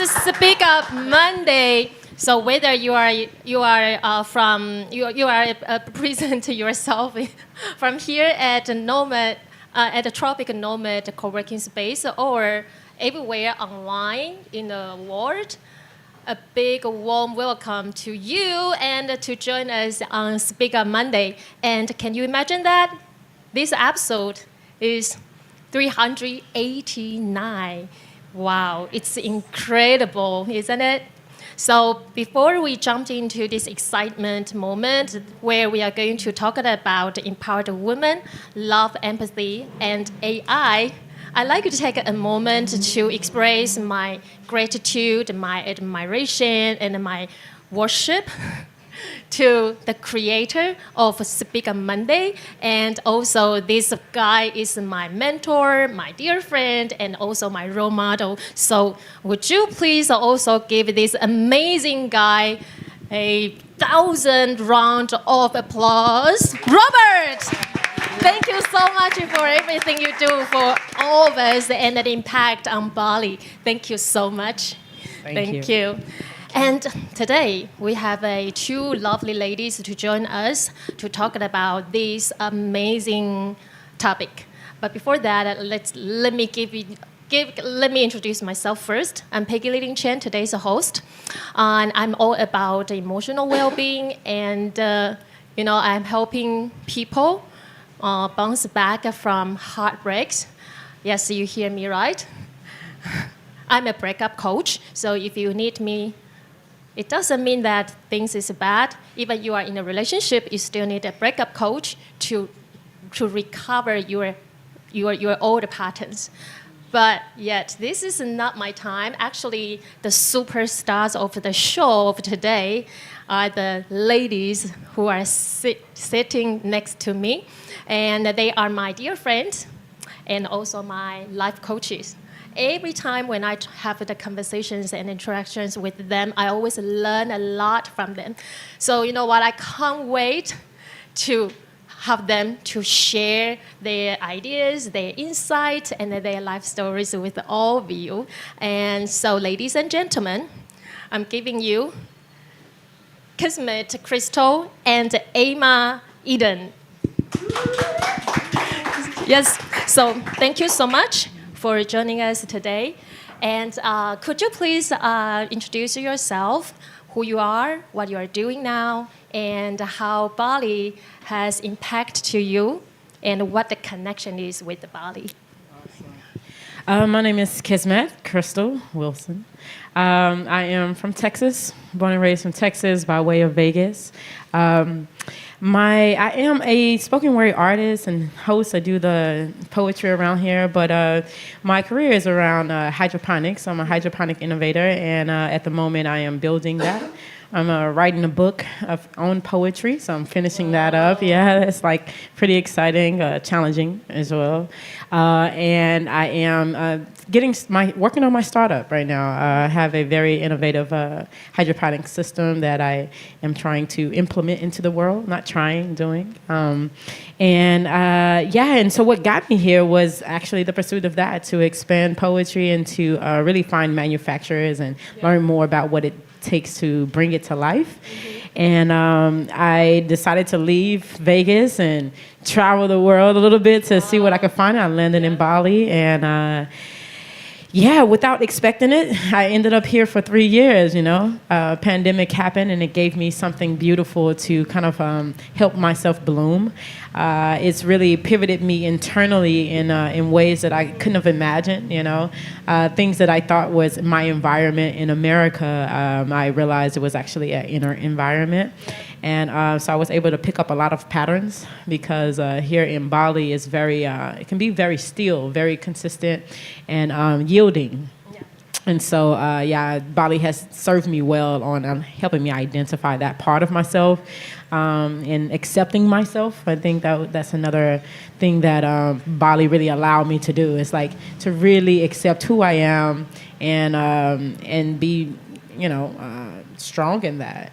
is SpeakuP Monday. So whether you are present yourself from here at a Nomad, at a tropical Nomad co-working space, or everywhere online in the world, a big warm welcome to you and to join us on SpeakuP Monday. And can you imagine that? This episode is 389. Wow, it's incredible, isn't it? So before we jump into this excitement moment where we are going to talk about empowered women, love, empathy, and AI, I'd like to take a moment to express my gratitude, my admiration, and my worship to the creator of SpeakuP Monday. And also this guy is my mentor, my dear friend, and also my role model. So would you please also give this amazing guy a 1,000 round of applause? Robert! Thank you so much for everything you do for all of us and the impact on Bali. Thank you so much. Thank you. And today we have two lovely ladies to join us to talk about this amazing topic. But before that, let me introduce myself first. I'm Peggy Liling Chen, today's host, and I'm all about emotional well-being, and I'm helping people bounce back from heartbreaks. Yes, you hear me right. I'm a breakup coach, so if you need me, it doesn't mean that things is bad. Even you are in a relationship, you still need a breakup coach to recover your old patterns. But yet, this is not my time. Actually, the superstars of the show of today are the ladies who are sitting next to me. And they are my dear friends and also my life coaches. Every time when I have the conversations and interactions with them, I always learn a lot from them. So you know what? I can't wait to have them to share their ideas, their insights, and their life stories with all of you. And so, ladies and gentlemen, I'm giving you Kismet Krystle and Yeadon. Yes, so thank you so much for joining us today. And could you please introduce yourself, who you are, what you are doing now, and how Bali has impacted to you, and what the connection is with Bali. Awesome. My name is Kismet Krystle Wilson. I am from Texas, born and raised from Texas by way of Vegas. I am a spoken word artist and host. I do the poetry around here, but my career is around hydroponics. I'm a hydroponic innovator, and at the moment I am building that. I'm writing a book on poetry, so I'm finishing that up. Yeah, it's like pretty exciting, challenging as well. And I am working on my startup right now. I have a very innovative hydroponic system that I am trying to implement into the world. Not trying, doing. And so what got me here was actually the pursuit of that, to expand poetry and to really find manufacturers and learn more about what it takes to bring it to life. And I decided to leave Vegas and travel the world a little bit to see what I could find. I landed in Bali, and without expecting it, I ended up here for 3 years, pandemic happened, and it gave me something beautiful to kind of help myself bloom. It's really pivoted me internally in ways that I couldn't have imagined, things that I thought was my environment in America. I realized it was actually an inner environment. And so I was able to pick up a lot of patterns, because here in Bali is it can be very still, very consistent, and yielding. And so, Bali has served me well on helping me identify that part of myself and accepting myself. I think that's another thing that Bali really allowed me to do. It's like to really accept who I am and be, strong in that.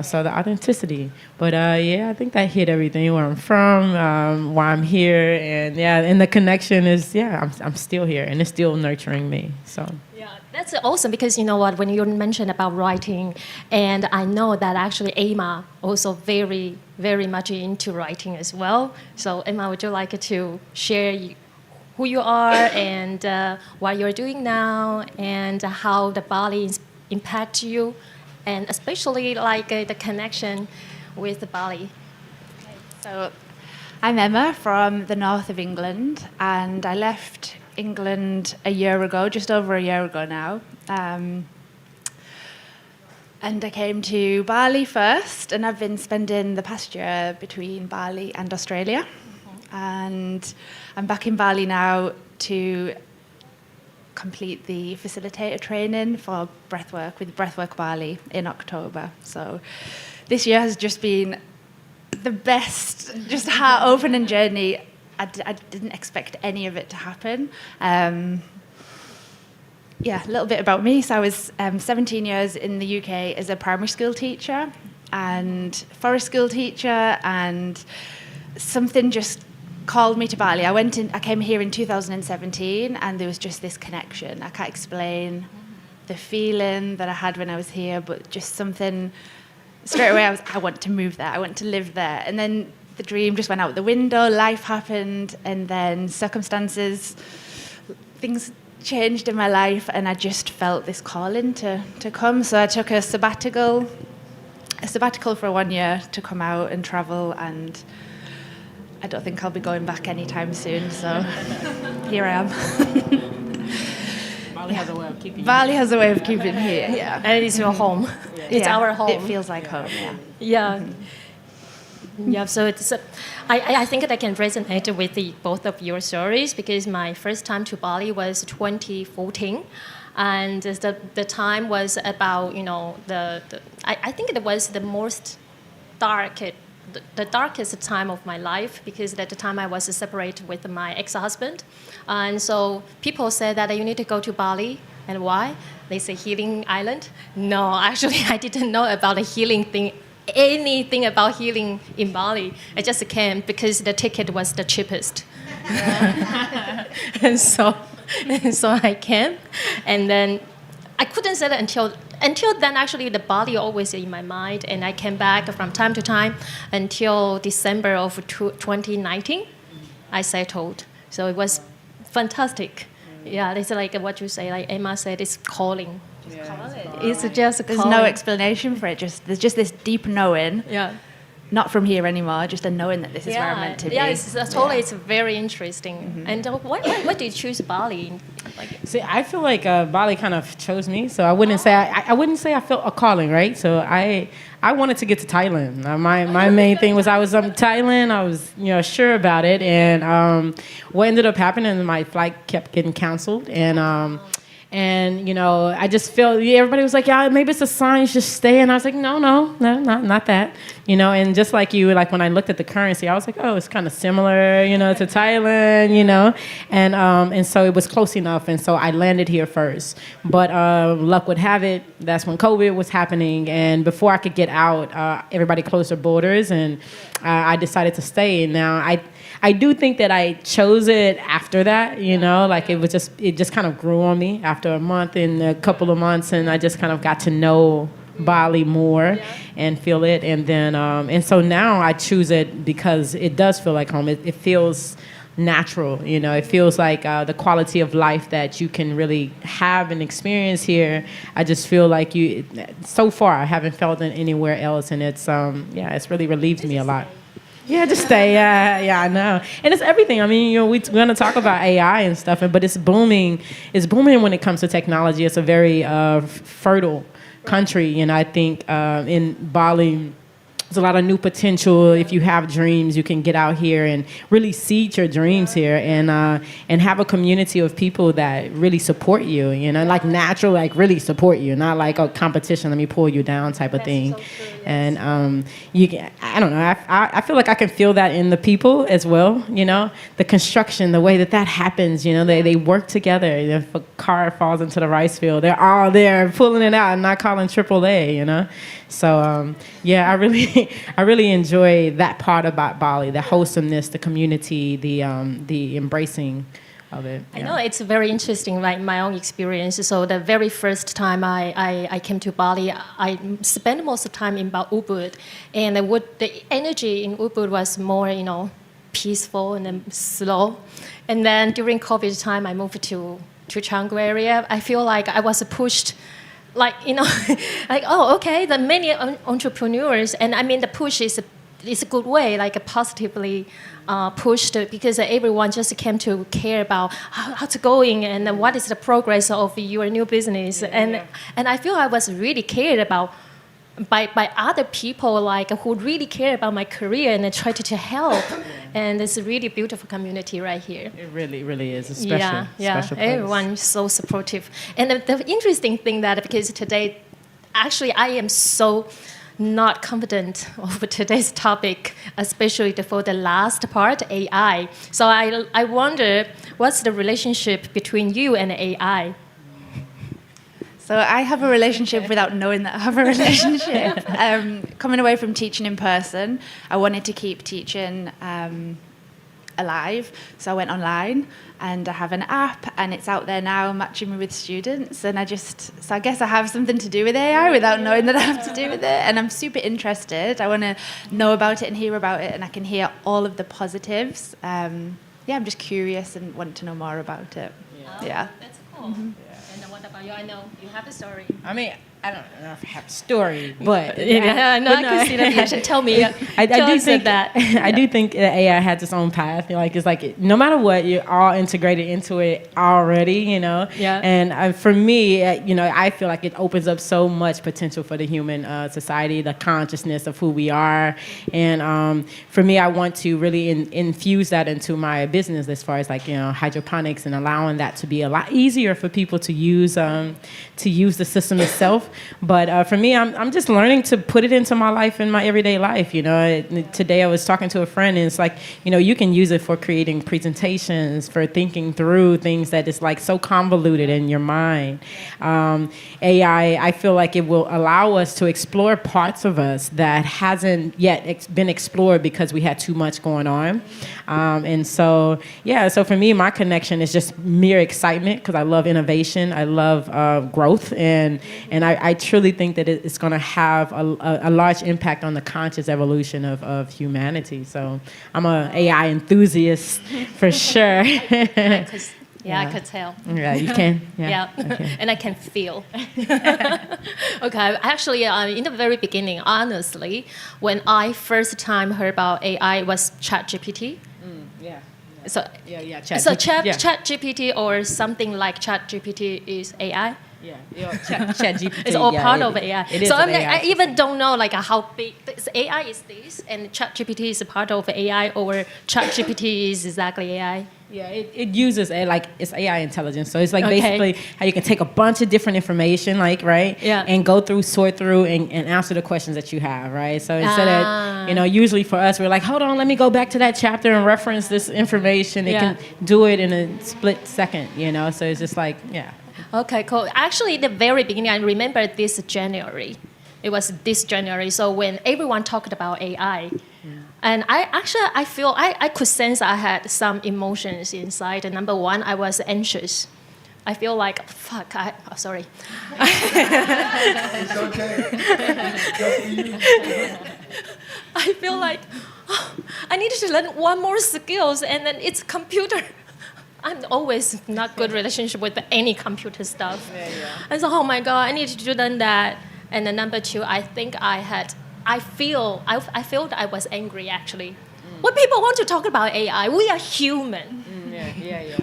So the authenticity. But I think that hit everything, where I'm from, why I'm here, and the connection is, I'm still here, and it's still nurturing me. So. Yeah, That's awesome because you know what, when you mentioned about writing, and I know that actually Emma also very, very much into writing as well. So Emma, would you like to share who you are and what you're doing now and how the Bali impact you, and especially like the connection with Bali? So I'm Emma from the north of England, and I left England a year ago, just over a year ago now. And I came to Bali first, and I've been spending the past year between Bali and Australia. And I'm back in Bali now to complete the facilitator training for breathwork with Breathwork Bali in October. So this year has just been the best, just heart-opening journey. I didn't expect any of it to happen. A little bit about me. So I was 17 years in the UK as a primary school teacher and forest school teacher, and something just called me to Bali. I came here in 2017, and there was just this connection. I can't explain the feeling that I had when I was here, but just something. Straight away, I want to move there. I want to live there. And then the dream just went out the window. Life happened, and then circumstances, things changed in my life, and I just felt this calling to come. So I took a sabbatical for 1 year to come out and travel, and I don't think I'll be going back anytime soon. So here I am. Bali has a way of keeping Bali has a way of keeping here. Yeah, And it's your home. It's our home. It feels like home. Yeah. Yeah. Yeah, so I think that I can resonate with both of your stories because my first time to Bali was 2014. And the time was about, I think it was the most the darkest time of my life because at the time I was separated with my ex-husband. And so people said that you need to go to Bali. And why? They say healing island. No, actually I didn't know about the healing thing, anything about healing in Bali. I just came because the ticket was the cheapest. and so I came, and then I couldn't say that until then. Actually, the Bali always in my mind, and I came back from time to time until December of 2019. I settled, so it was fantastic. Yeah, it's like what you say, like Emma said, it's calling. It's just There's calling. no explanation for it. There's just this deep knowing. Yeah. Not from here anymore. Just a knowing that this is where I'm meant to be. Yeah, it's very interesting. Mm-hmm. And why did you choose Bali? See, I feel like Bali kind of chose me, so I wouldn't say I felt a calling, right? So I wanted to get to Thailand. My main thing was I was Thailand. I was sure about it, and what ended up happening, my flight kept getting canceled, and I just felt everybody was like, yeah, maybe it's a sign, you should stay. And I was like, no, not that. And just like you, like when I looked at the currency, I was like, oh, it's kind of similar, to Thailand, and so it was close enough. And so I landed here first. But luck would have it, that's when COVID was happening. And before I could get out, everybody closed their borders, and I decided to stay. Now, I do think that I chose it after that, like it just kind of grew on me after a month and a couple of months, and I just kind of got to know Bali more and feel it. And then, and so now I choose it because it does feel like home. It feels natural, it feels like the quality of life that you can really have and experience here. I just feel like so far I haven't felt it anywhere else, and it's really relieved me a lot. Yeah, just stay. Yeah, I know. And it's everything. I mean, we're going to talk about AI and stuff, but it's booming. It's booming when it comes to technology. It's a very fertile country, and I think in Bali, there's a lot of new potential. If you have dreams, you can get out here and really seed your dreams here, and have a community of people that really support you. Like natural, like really support you, not like a competition. Let me pull you down type of thing. So true, yes. And I don't know. I feel like I can feel that in the people as well. The construction, the way that happens. They work together. If a car falls into the rice field, they're all there pulling it out and not calling AAA. So I really enjoy that part about Bali, the wholesomeness, the community, the embracing of it. I know it's very interesting, like my own experience. So the very first time I came to Bali, I spent most of the time in Ubud, and the energy in Ubud was more, peaceful and then slow. And then during COVID time, I moved to Canggu area. I feel like I was pushed, like, like, oh, okay, the many entrepreneurs, and I mean the push is a good way, like positively pushed, because everyone just came to care about how's it going and what is the progress of your new business. And I feel I was really cared about by other people, like who really care about my career and try to help. And it's a really beautiful community right here. It really, really is a special place. Everyone is so supportive. And the interesting thing that, because today, actually, I am so not confident over today's topic, especially for the last part, AI. So I wonder, what's the relationship between you and AI? So I have a relationship without knowing that I have a relationship. Coming away from teaching in person, I wanted to keep teaching alive. So I went online, and I have an app, and it's out there now matching me with students. And so I guess I have something to do with AI without knowing that I have to do with it. And I'm super interested. I want to know about it and hear about it, and I can hear all of the positives. I'm just curious and want to know more about it. Yeah. That's cool. Mm-hmm. And what about you? I know you have a story. I mean, I don't know if I have a story, but I can see that. You should tell me. I do think that I do think that AI has its own path. Like it's like no matter what, you're all integrated into it already. Yeah. And for me, I feel like it opens up so much potential for the human society, the consciousness of who we are. And for me, I want to really infuse that into my business, as far as like hydroponics, and allowing that to be a lot easier for people to use the system itself. But for me, I'm just learning to put it into my life, in my everyday life. Today I was talking to a friend, and it's like, you can use it for creating presentations, for thinking through things that is like so convoluted in your mind. AI, I feel like it will allow us to explore parts of us that hasn't yet been explored because we had too much going on. And so for me, my connection is just mere excitement, because I love innovation, I love growth, and I truly think that it's going to have a large impact on the conscious evolution of humanity. So I'm an AI enthusiast for sure. I could tell. Yeah, you can. Yeah. Okay. And I can feel. Okay, actually, in the very beginning, honestly, when I first time heard about AI, it was ChatGPT. So ChatGPT or something like ChatGPT is AI. ChatGPT. It's all part of AI. It is so AI. I even don't know like how big this AI is this, and ChatGPT is a part of AI, or ChatGPT is exactly AI. Yeah, it uses it's AI intelligence. So it's like basically how you can take a bunch of different information, and go through, sort through, and answer the questions that you have, right? So instead of, usually for us, we're like, hold on, let me go back to that chapter and reference this information. It can do it in a split second, So it's just like, Okay, cool. Actually, in the very beginning, I remember this January. It was this January. So when everyone talked about AI, and I feel I could sense I had some emotions inside. And number one, I was anxious. I feel like, sorry. It's okay. I feel like I needed to learn one more skills, and then it's computer. I'm always not good relationship with any computer stuff. I thought, oh my God, I need to learn that. And then number two, I think I feel I was angry actually. When people want to talk about AI, we are human.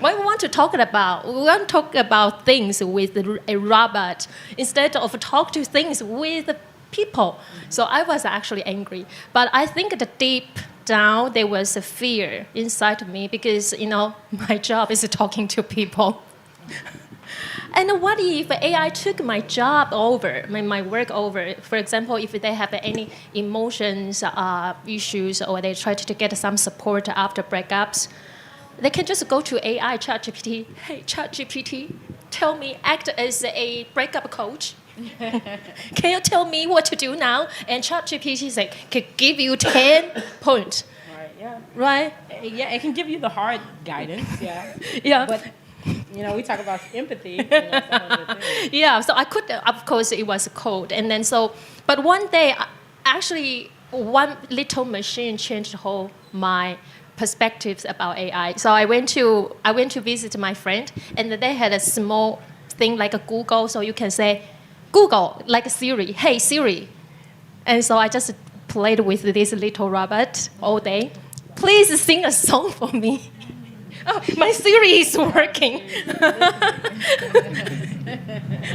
When we want to talk about things with a robot instead of talk to things with people. So I was actually angry. But I think the deep down there was a fear inside of me, because my job is talking to people. And what if AI took my job over, my work over? For example, if they have any emotions, issues, or they try to get some support after breakups, they can just go to AI, ChatGPT. Hey, ChatGPT, act as a breakup coach. Can you tell me what to do now? And ChatGPT can give you 10 points. Yeah. right? Yeah, it can give you the hard guidance. Yeah. Yeah. But we talk about empathy. That's a whole other thing. Yeah, so I could, of course, it was code. And then but one day, actually, one little machine changed whole my perspectives about AI. So I went to visit my friend, and they had a small thing like a Google, so you can say, Google, like Siri, hey Siri. And so I just played with this little robot all day. Please sing a song for me. Oh, my Siri is working.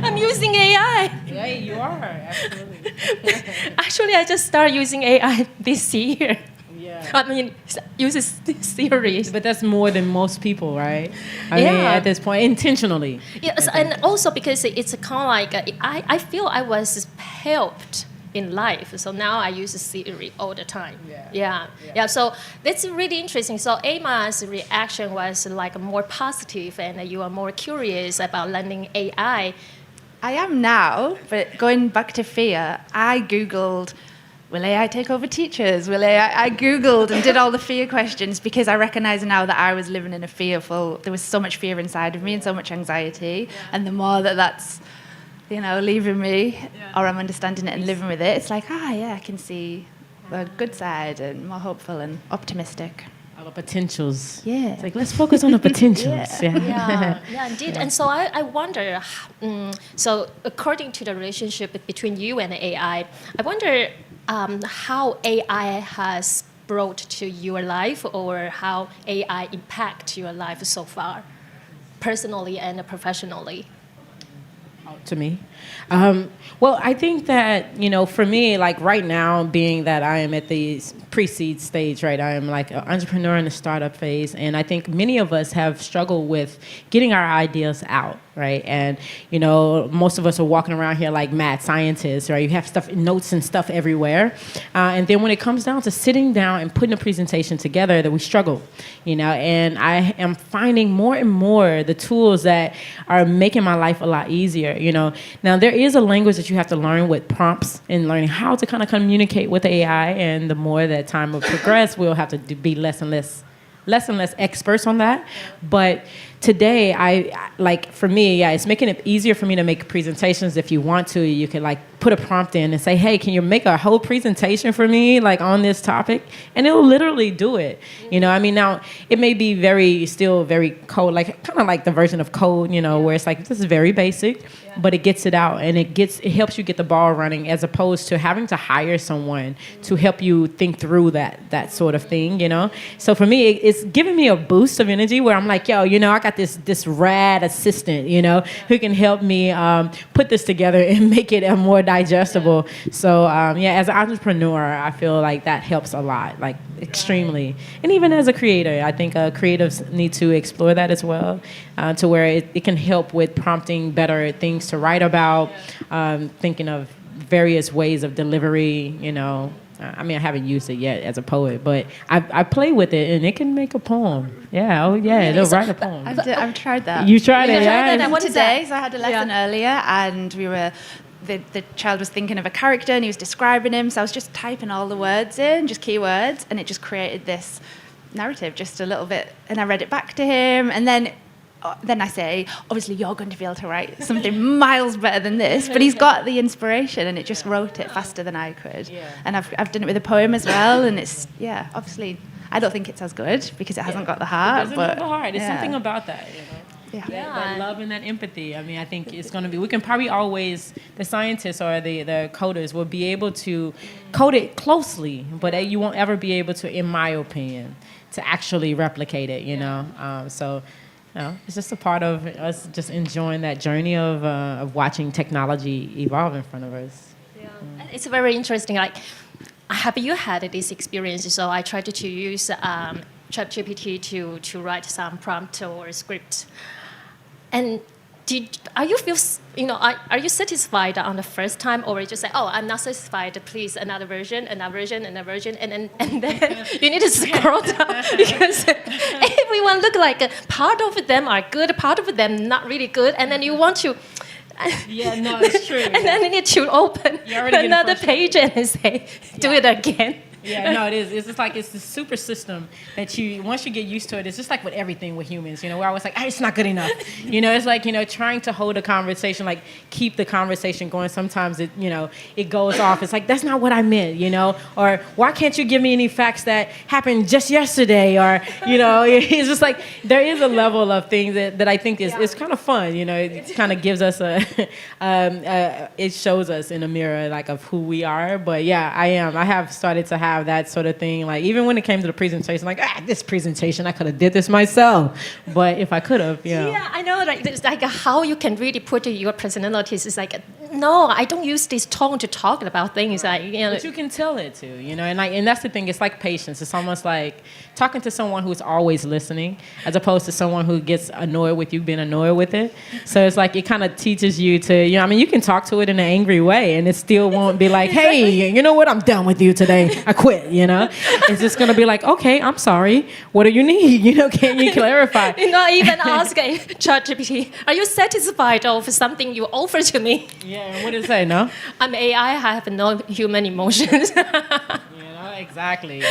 I'm using AI. Yeah, you are, absolutely. Actually, I just started using AI this year. Yeah. I mean, uses Siri. But that's more than most people, right? I mean, Yeah. at this point, intentionally. Yes, and also because it's kind of like, I feel I was helped in life. So now I use Siri all the time. Yeah. So that's really interesting. So Emma's reaction was like more positive, and you are more curious about learning AI. I am now, but going back to fear, I Googled, will AI take over teachers? Will AI? I Googled and did all the fear questions because I recognize now that I was living in there was so much fear inside of me and so much anxiety. Yeah. And the more that's, leaving me, or I'm understanding it and living with it, it's like, I can see the good side and more hopeful and optimistic. All the potentials. Yeah. It's like, let's focus on the potentials. Yeah, indeed. And so I wonder, so according to the relationship between you and AI, I wonder how AI has brought to your life, or how AI impact your life so far, personally and professionally. To me. Well, I think that, for me, like right now, being that I am at the pre-seed stage, right? I am like an entrepreneur in the startup phase. And I think many of us have struggled with getting our ideas out, right? And, most of us are walking around here like mad scientists, right? You have notes and stuff everywhere. And then when it comes down to sitting down and putting a presentation together, that we struggle, and I am finding more and more the tools that are making my life a lot easier, Now, there is a language that you have to learn with prompts and learning how to kind of communicate with AI. And the more that time will progress, we'll have to be less and less experts on that. But today, for me, it's making it easier for me to make presentations. If you want to, you can put a prompt in and say, hey, can you make a whole presentation for me on this topic? And it'll literally do it. Now it may be still very code, kind of like the version of code, where it's this is very basic, but it gets it out, and it helps you get the ball running, as opposed to having to hire someone to help you think through that sort of thing, So for me, it's giving me a boost of energy where I'm like, yo, I got this rad assistant, who can help me put this together and make it more digestible. So as an entrepreneur, I feel like that helps a lot, extremely. And even as a creator, I think creatives need to explore that as well, to where it can help with prompting better things to write about, thinking of various ways of delivery, I haven't used it yet as a poet, but I play with it, and it can make a poem. Yeah, it'll write a poem. I've tried that. You tried it, yeah? What today? So I had a lesson earlier, and the child was thinking of a character, and he was describing him, so I was just typing all the words in, just keywords, and it just created this narrative just a little bit, and I read it back to him, and then I say, obviously you're going to be able to write something miles better than this, but he's got the inspiration, and it just wrote it faster than I could. And I've done it with a poem as well, and it's, obviously I don't think it's as good because it hasn't got the heart. It doesn't have the heart. It's something about that, Yeah. That love and that empathy. I think it's going to be, we can probably always, the scientists or the coders will be able to code it closely, but you won't ever be able to, in my opinion, to actually replicate it, So it's just a part of us just enjoying that journey of watching technology evolve in front of us. Yeah. It's very interesting. Have you had this experience? So I tried to use ChatGPT to write some prompt or script. And are you satisfied on the first time, or you just say, oh, I'm not satisfied, please another version, and then you need to scroll down because everyone look like part of them are good, part of them not really good, and then you want to. Yeah, no, it's true. And then you need to open another page and say, do it again. Yeah, no, it is. It's just like it's the super system that once you get used to it, it's just like with everything with humans, we're always like, it's not good enough. It's like, trying to hold a conversation, like keep the conversation going. Sometimes it goes off. It's like, that's not what I meant, or why can't you give me any facts that happened just yesterday? Or, it's just like, there is a level of things that I think is kind of fun, it kind of gives us it shows us in a mirror, like, of who we are. But yeah, I have started to have that sort of thing. Like, even when it came to the presentation, like, this presentation, I could have did this myself. But if I could have, Yeah, I know, like, it's like how you can really put your personalities. It's like, no, I don't use this tone to talk about things. Like, But you can tell it too, and that's the thing. It's like patience. It's almost like talking to someone who's always listening, as opposed to someone who gets annoyed with you being annoyed with it. So it's like it kind of teaches you to, you can talk to it in an angry way, and it still won't be like, hey, you know what? I'm done with you today. I quit. It's just gonna be like, okay, I'm sorry. What do you need? Can you clarify? Even ask ChatGPT, are you satisfied of something you offer to me? Yeah, and what did it say? No? I'm AI, I have no human emotions. Exactly.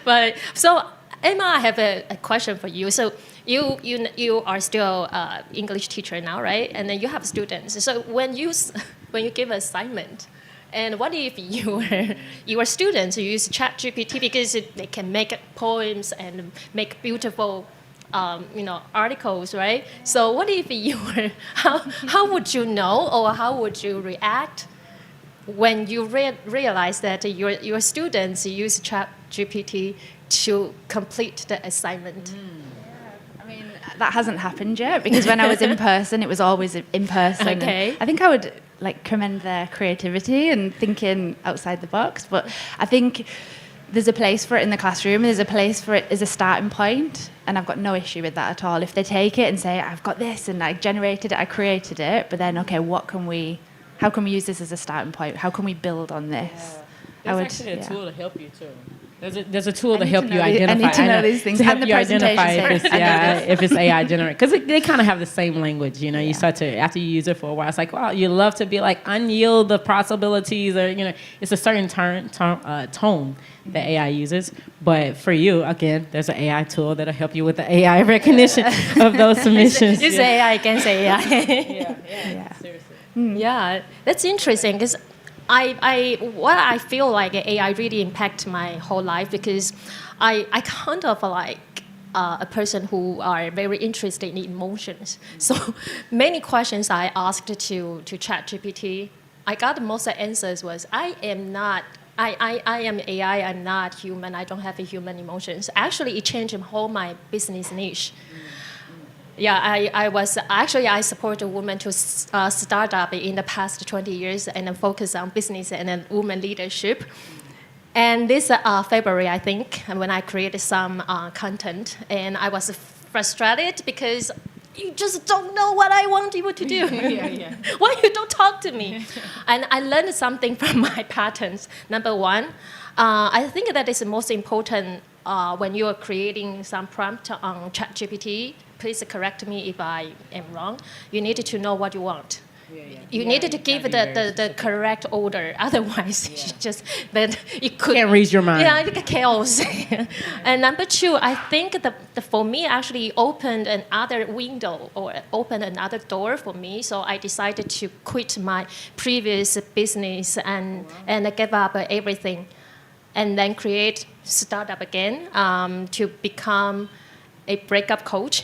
But so, Emma, I have a question for you. So you are still an English teacher now, right? And then you have students. So when you give an assignment, and what if your students use ChatGPT because they can make poems and make beautiful articles, right? So what if how would you know, or how would you react when you realize that your students use ChatGPT to complete the assignment? I mean, that hasn't happened yet, because when I was in person, it was always in person. Okay. I think I would commend their creativity and thinking outside the box, but I think there's a place for it in the classroom. There's a place for it as a starting point, and I've got no issue with that at all. If they take it and say, I've got this, and I generated it, I created it, but then, okay, how can we use this as a starting point? How can we build on this? Yeah. There's actually a tool to help you too. There's a tool to help you identify. I need to know these things. To help And the you identify if it's AI generated, because they kind of have the same language. You start to, after you use it for a while, it's like, wow, you love to be like unyield the possibilities, or it's a certain tone that AI uses. But for you, again, there's an AI tool that'll help you with the AI recognition of those submissions. You say AI against AI. Yeah. Seriously. Yeah, that's interesting, because I feel like AI really impacted my whole life, because I kind of like a person who are very interested in emotions. So many questions I asked to ChatGPT, I got most of the answers was, I am AI, I'm not human, I don't have human emotions. Actually, it changed my business niche. Yeah, I support a woman to start up in the past 20 years, and then focus on business and then women leadership. And this February, I think, when I created some content, and I was frustrated because you just don't know what I want you to do. Why you don't talk to me? And I learned something from my patterns. Number one, I think that is the most important when you are creating some prompt on ChatGPT. Please correct me if I am wrong. You need to know what you want. You needed to give the correct order. Otherwise, it could can't read your mind. Yeah, it's chaos. And number two, I think for me actually opened another window or opened another door for me. So I decided to quit my previous business and give up everything, and then start up again to become a breakup coach.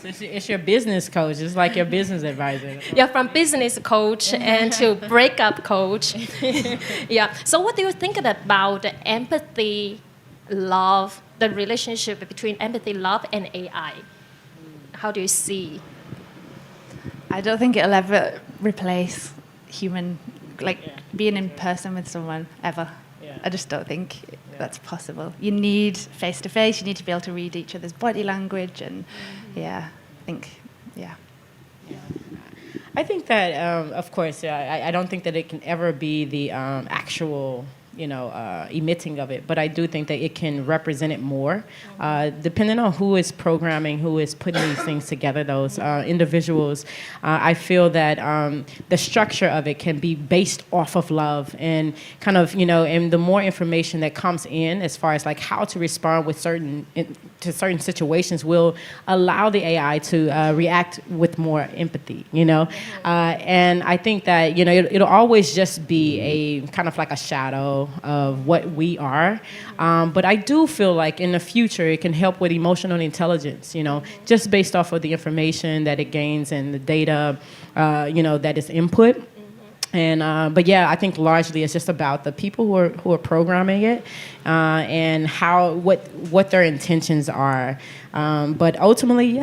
It's your business coach. It's like your business advisor. Yeah, from business coach and to breakup coach. Yeah. So what do you think about empathy, love, the relationship between empathy, love, and AI? How do you see? I don't think it'll ever replace human, being in person with someone, ever. Yeah. I just don't think that's possible. You need face-to-face. You need to be able to read each other's body language, and I think that, of course, I don't think that it can ever be the actual emitting of it. But I do think that it can represent it more, depending on who is programming, who is putting these things together. Those individuals, I feel that the structure of it can be based off of love and kind of, and the more information that comes in as far as like how to respond with certain situations will allow the AI to react with more empathy, and I think that, it'll always just be a kind of like a shadow of what we are. But I do feel like in the future, it can help with emotional intelligence, just based off of the information that it gains and the data, that is input. And but yeah, I think largely it's just about the people who are programming it and what their intentions are. But ultimately,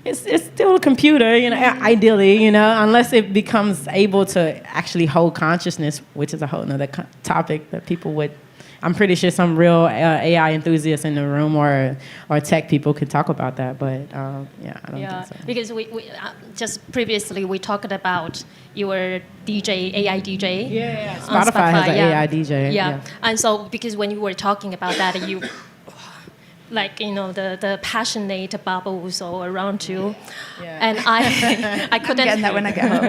it's still a computer, ideally, unless it becomes able to actually hold consciousness, which is a whole nother topic that people would. I'm pretty sure some real AI enthusiasts in the room or tech people could talk about that, but I don't think so. Because we just previously we talked about your DJ, AI DJ. Yeah. Spotify has an AI DJ. Yeah, and so because when you were talking about that, you like the passionate bubbles all around you, and I couldn't. I'm getting that when I get home.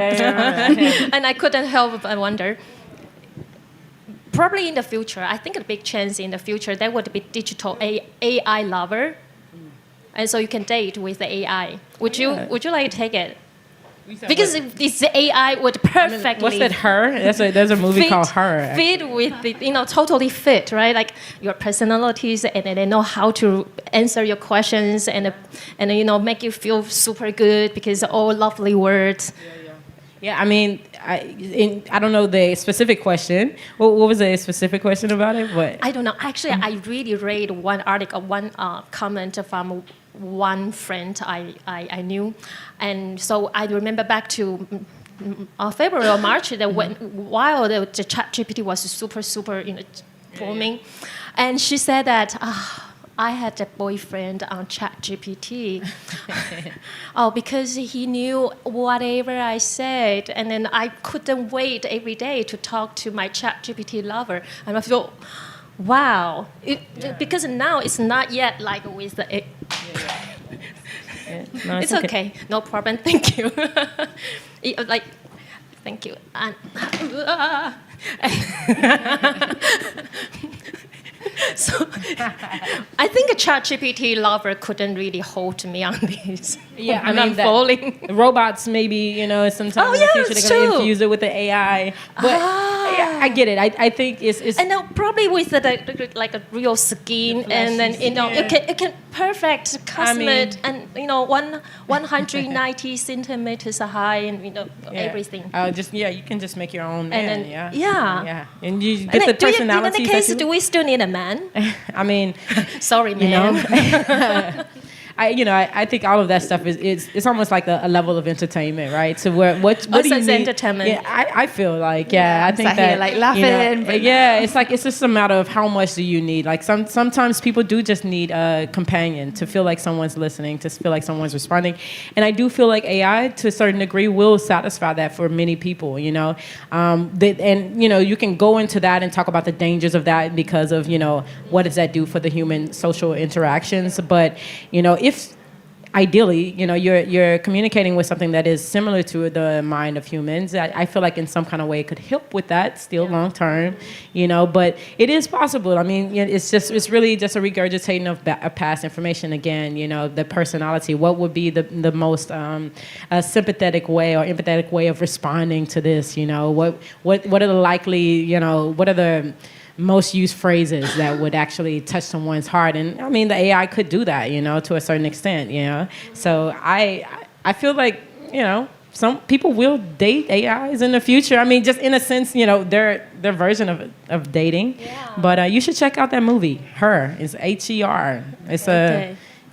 And I couldn't help but wonder. Probably in the future, I think a big chance in the future there would be digital AI lover, and so you can date with the AI. Would you like to take it? Because this AI would perfectly. What's that? Her? There's a movie called Her. Fit with the totally fit, right? Like your personalities, and they know how to answer your questions and make you feel super good because all lovely words. Yeah, I don't know the specific question. What was the specific question about it? But I don't know. Actually, I really read one article, one comment from one friend I knew, and so I remember back to February or March that while the ChatGPT was super booming, and she said that. I had a boyfriend on ChatGPT. Because he knew whatever I said, and then I couldn't wait every day to talk to my ChatGPT lover. And I feel, wow, because now it's not yet like with the. No, it's okay, no problem. Thank you. Thank you. And, so I think a ChatGPT lover couldn't really hold me on this. Yeah, I'm falling. Robots maybe, sometime in the future they're going to infuse it with the AI. But I get it. I think it's and now probably with like a real skin, and then it can perfect cosmet and 190 centimeters high and everything. You can just make your own man. And then, and you get the personality. In the case, do we still need a man? Sorry, man. I think all of that stuff it's almost like a level of entertainment, right? So what do you need? Entertainment. Yeah, I feel like I think that like laughing. It's just a matter of how much do you need. Like sometimes people do just need a companion to feel like someone's listening, to feel like someone's responding, and I do feel like AI to a certain degree will satisfy that for many people. You can go into that and talk about the dangers of that because of what does that do for the human social interactions, but if ideally, you're communicating with something that is similar to the mind of humans, I feel like in some kind of way it could help with that still long term, but it is possible. It's really just a regurgitating of past information again, the personality. What would be the most sympathetic way or empathetic way of responding to this? What are the likely, what are the most used phrases that would actually touch someone's heart, and the AI could do that, to a certain extent, So I feel like some people will date AIs in the future. Just in a sense, their version of dating. Yeah. But you should check out that movie. Her. It's HER.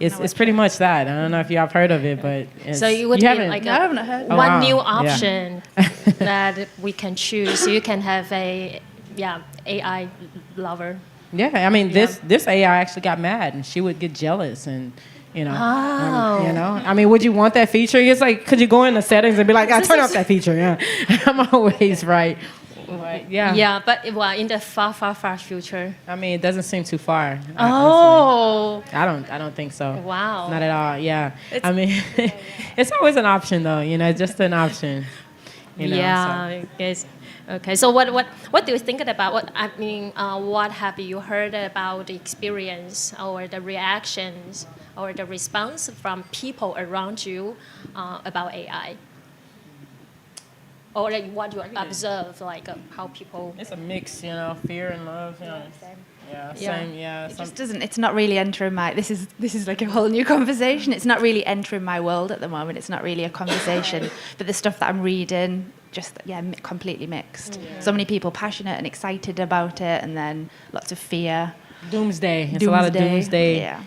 It's pretty much that. I don't know if you have heard of it, but so you would have like I haven't heard. One new option that we can choose. So you can have a AI lover. Yeah, this AI actually got mad and she would get jealous and would you want that feature? It's like, could you go in the settings and be like, turn off that feature? Yeah, I'm always right. But yeah. Yeah, but well, in the far, far, far future. I mean, it doesn't seem too far. Oh, Honestly. I don't think so. wow. Not at all. Yeah. I mean, it's always an option though. Just an option. Yeah. Yes. Okay. So what do you think about what have you heard about the experience or the reactions or the response from people around you about AI? Or like what you observe, like how people. It's a mix, fear and love. Same. Yeah. It just doesn't. It's not really entering my. This is like a whole new conversation. It's not really entering my world at the moment. It's not really a conversation. But the stuff that I'm reading, completely mixed. Yeah. So many people passionate and excited about it, and then lots of fear. Doomsday. It's a lot of doomsday. Yeah.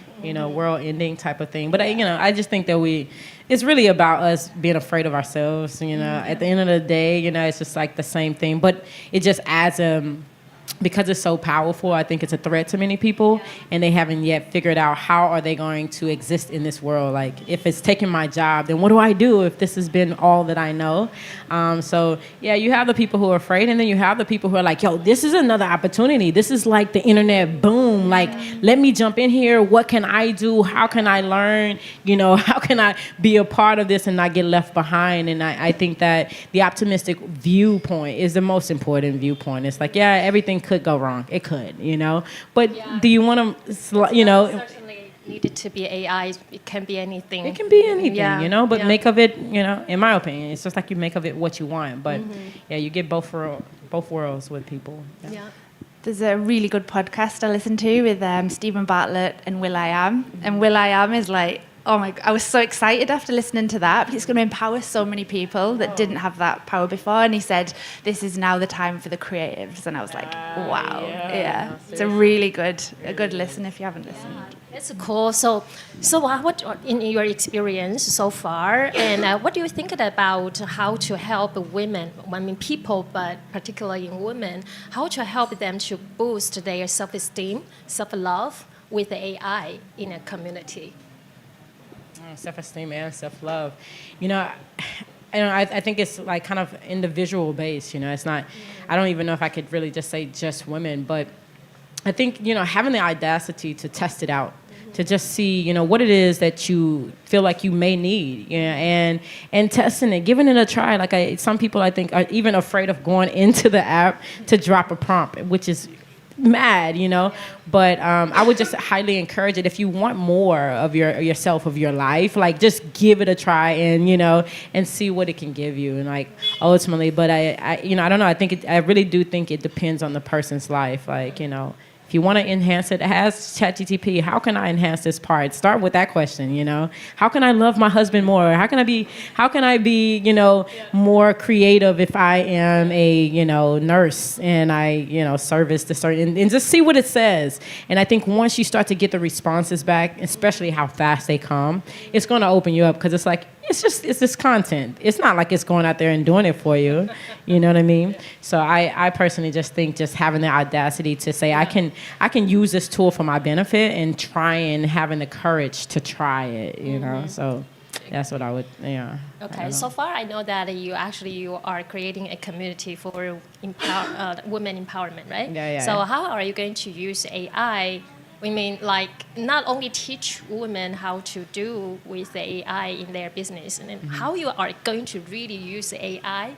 World ending type of thing. But I just think that it's really about us being afraid of ourselves. At the end of the day, it's just like the same thing. But it just adds because it's so powerful, I think it's a threat to many people, and they haven't yet figured out how are they going to exist in this world. Like, if it's taking my job, then what do I do if this has been all that I know? You have the people who are afraid, and then you have the people who are like, yo, this is another opportunity. This is like the internet boom. Like, let me jump in here. What can I do? How can I learn? How can I be a part of this and not get left behind? And I think that the optimistic viewpoint is the most important viewpoint. It's like, everything could go wrong. It could, But do you want to, Certainly needed to be AI. It can be anything. It can be anything, But make of it, in my opinion, it's just like you make of it what you want. But you get both worlds with people. Yeah. There's a really good podcast I listen to with Stephen Bartlett and will.i.am. And will.i.am is like, oh my God, I was so excited after listening to that, because it's going to empower so many people that didn't have that power before. And he said, this is now the time for the creatives. And I was like, wow. Yeah. It's a really good listen if you haven't listened. That's cool. So what in your experience so far, and what do you think about how to help women, people, but particularly in women, how to help them to boost their self-esteem, self-love with AI in a community? Self-esteem and self-love. I think it's like kind of individual based. It's not. I don't even know if I could really just say just women, but I think having the audacity to test it out, to just see what it is that you feel like you may need, and testing it, giving it a try. Like some people I think are even afraid of going into the app to drop a prompt, which is mad, but I would just highly encourage it. If you want more of yourself, of your life, like just give it a try and see what it can give you, and like ultimately. But I don't know. I really do think it depends on the person's life. Like if you want to enhance it, ask ChatGPT, how can I enhance this part? Start with that question, How can I love my husband more? How can I be, more creative if I am a, nurse and I, service the certain, and just see what it says. And I think once you start to get the responses back, especially how fast they come, it's going to open you up, because it's like, it's this content. It's not like it's going out there and doing it for you. You know what I mean? So I personally just think just having the audacity to say, I can use this tool for my benefit, and try and having the courage to try it, So that's what I would, Okay, so far I know that you are creating a community for women empowerment, right? Yeah. So how are you going to use AI? Not only teach women how to do with the AI in their business, and then how you are going to really use AI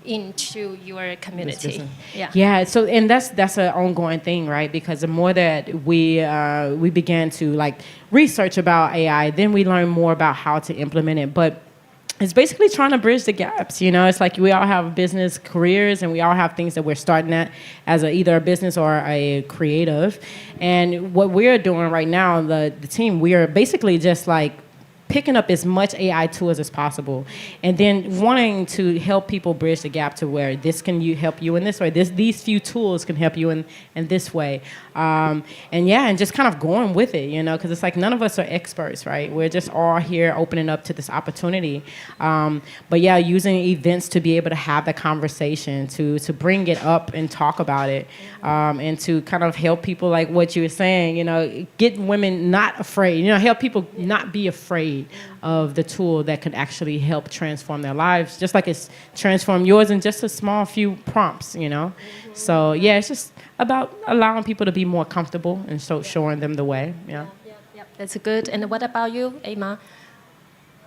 into your community. Yeah. So, and that's an ongoing thing, right? Because the more that we began to research about AI, then we learn more about how to implement it. But it's basically trying to bridge the gaps. It's like we all have business careers, and we all have things that we're starting at as either a business or a creative. And what we're doing right now, the team, we are basically just picking up as much AI tools as possible, and then wanting to help people bridge the gap to where this can help you in this way. These few tools can help you in this way. And just kind of going with it, because it's like none of us are experts, right? We're just all here opening up to this opportunity. But using events to be able to have the conversation, to bring it up and talk about it, and to kind of help people, like what you were saying, get women not afraid, help people not be afraid afraid of the tool that could actually help transform their lives, just like it's transformed yours in just a small few prompts, you know? So, yeah, it's just about allowing people to be more comfortable and so showing them the way, yeah. That's good. And what about you, Emma?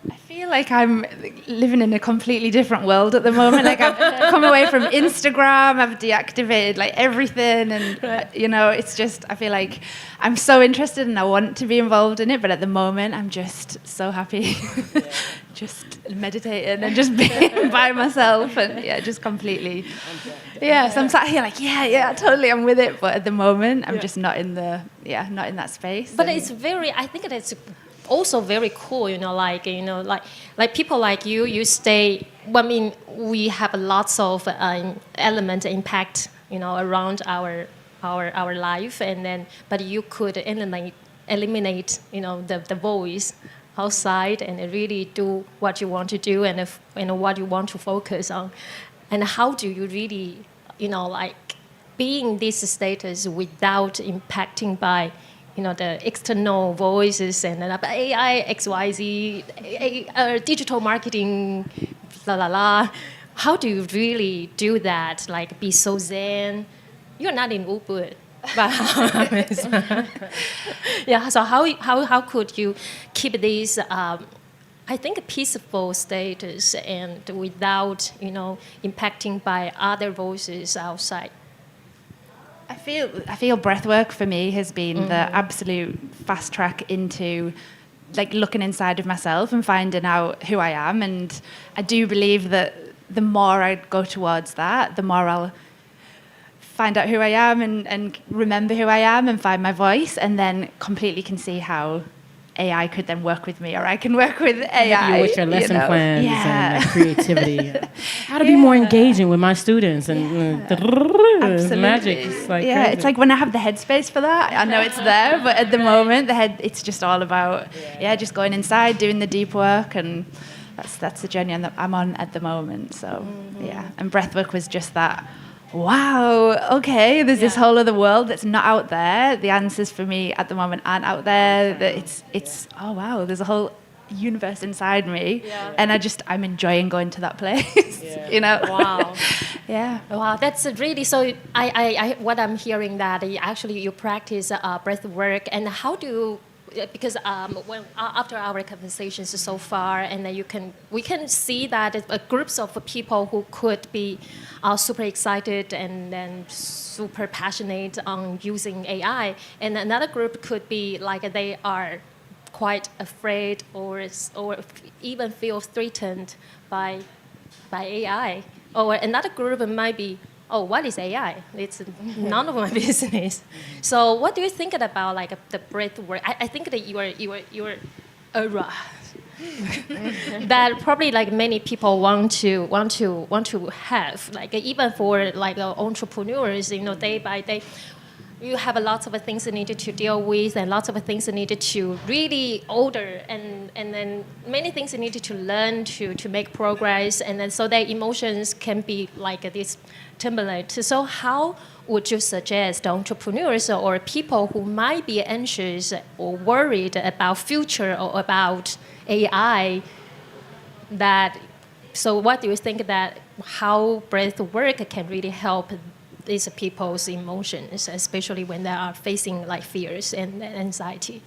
I feel like I'm living in a completely different world at the moment. Like I've come away from Instagram, I've deactivated like everything, and you know, it's just I feel like I'm so interested and I want to be involved in it, but at the moment I'm just so happy, just meditating and just being by myself, and just completely. Yeah, so I'm sat here like totally I'm with it, but at the moment I'm just not in that space. But it's I think it's also very cool, like people like you stay. I mean, we have lots of element impact, around our life, and then but you could eliminate, the voice outside and really do what you want to do and what you want to focus on, and how do you really, be in this status without impacting by the external voices and AI, XYZ, digital marketing, la la la. How do you really do that? Like, be so zen? You're not in Ubud. Yeah. So how could you keep this? I think peaceful status and without impacting by other voices outside. I feel breathwork for me has been the absolute fast track into like looking inside of myself and finding out who I am. And I do believe that the more I go towards that, the more I'll find out who I am and remember who I am and find my voice, and then completely can see how AI could then work with me, or I can work with AI. You with your lesson plans and creativity. How to be more engaging with my students and magic. It's like crazy. It's like when I have the headspace for that, I know it's there, but at the moment, it's just all about just going inside, doing the deep work, and that's the journey that I'm on at the moment. So and breathwork was just that. Wow, okay, there's this whole other world that's not out there. The answers for me at the moment aren't out there. That it's oh wow, there's a whole universe inside me, and I'm enjoying going to that place. Wow. Yeah. Wow, that's really so. I what I'm hearing that you practice breath work, and how do you? Because after our conversations so far, and then we can see that groups of people who could be super excited and then super passionate on using AI, and another group could be like they are quite afraid or even feel threatened by AI, or another group might be. Oh, what is AI? It's none of my business. So, what do you think about like the breath work? I think that you're that probably like many people want to have, like even for like entrepreneurs, day by day. You have a lot of things needed to deal with, and lots of things needed to really order, and then many things needed to learn to make progress, and then so that emotions can be like this turbulent. So how would you suggest entrepreneurs or people who might be anxious or worried about future or about AI so what do you think that how breath work can really help these people's emotions, especially when they are facing like fears and anxiety?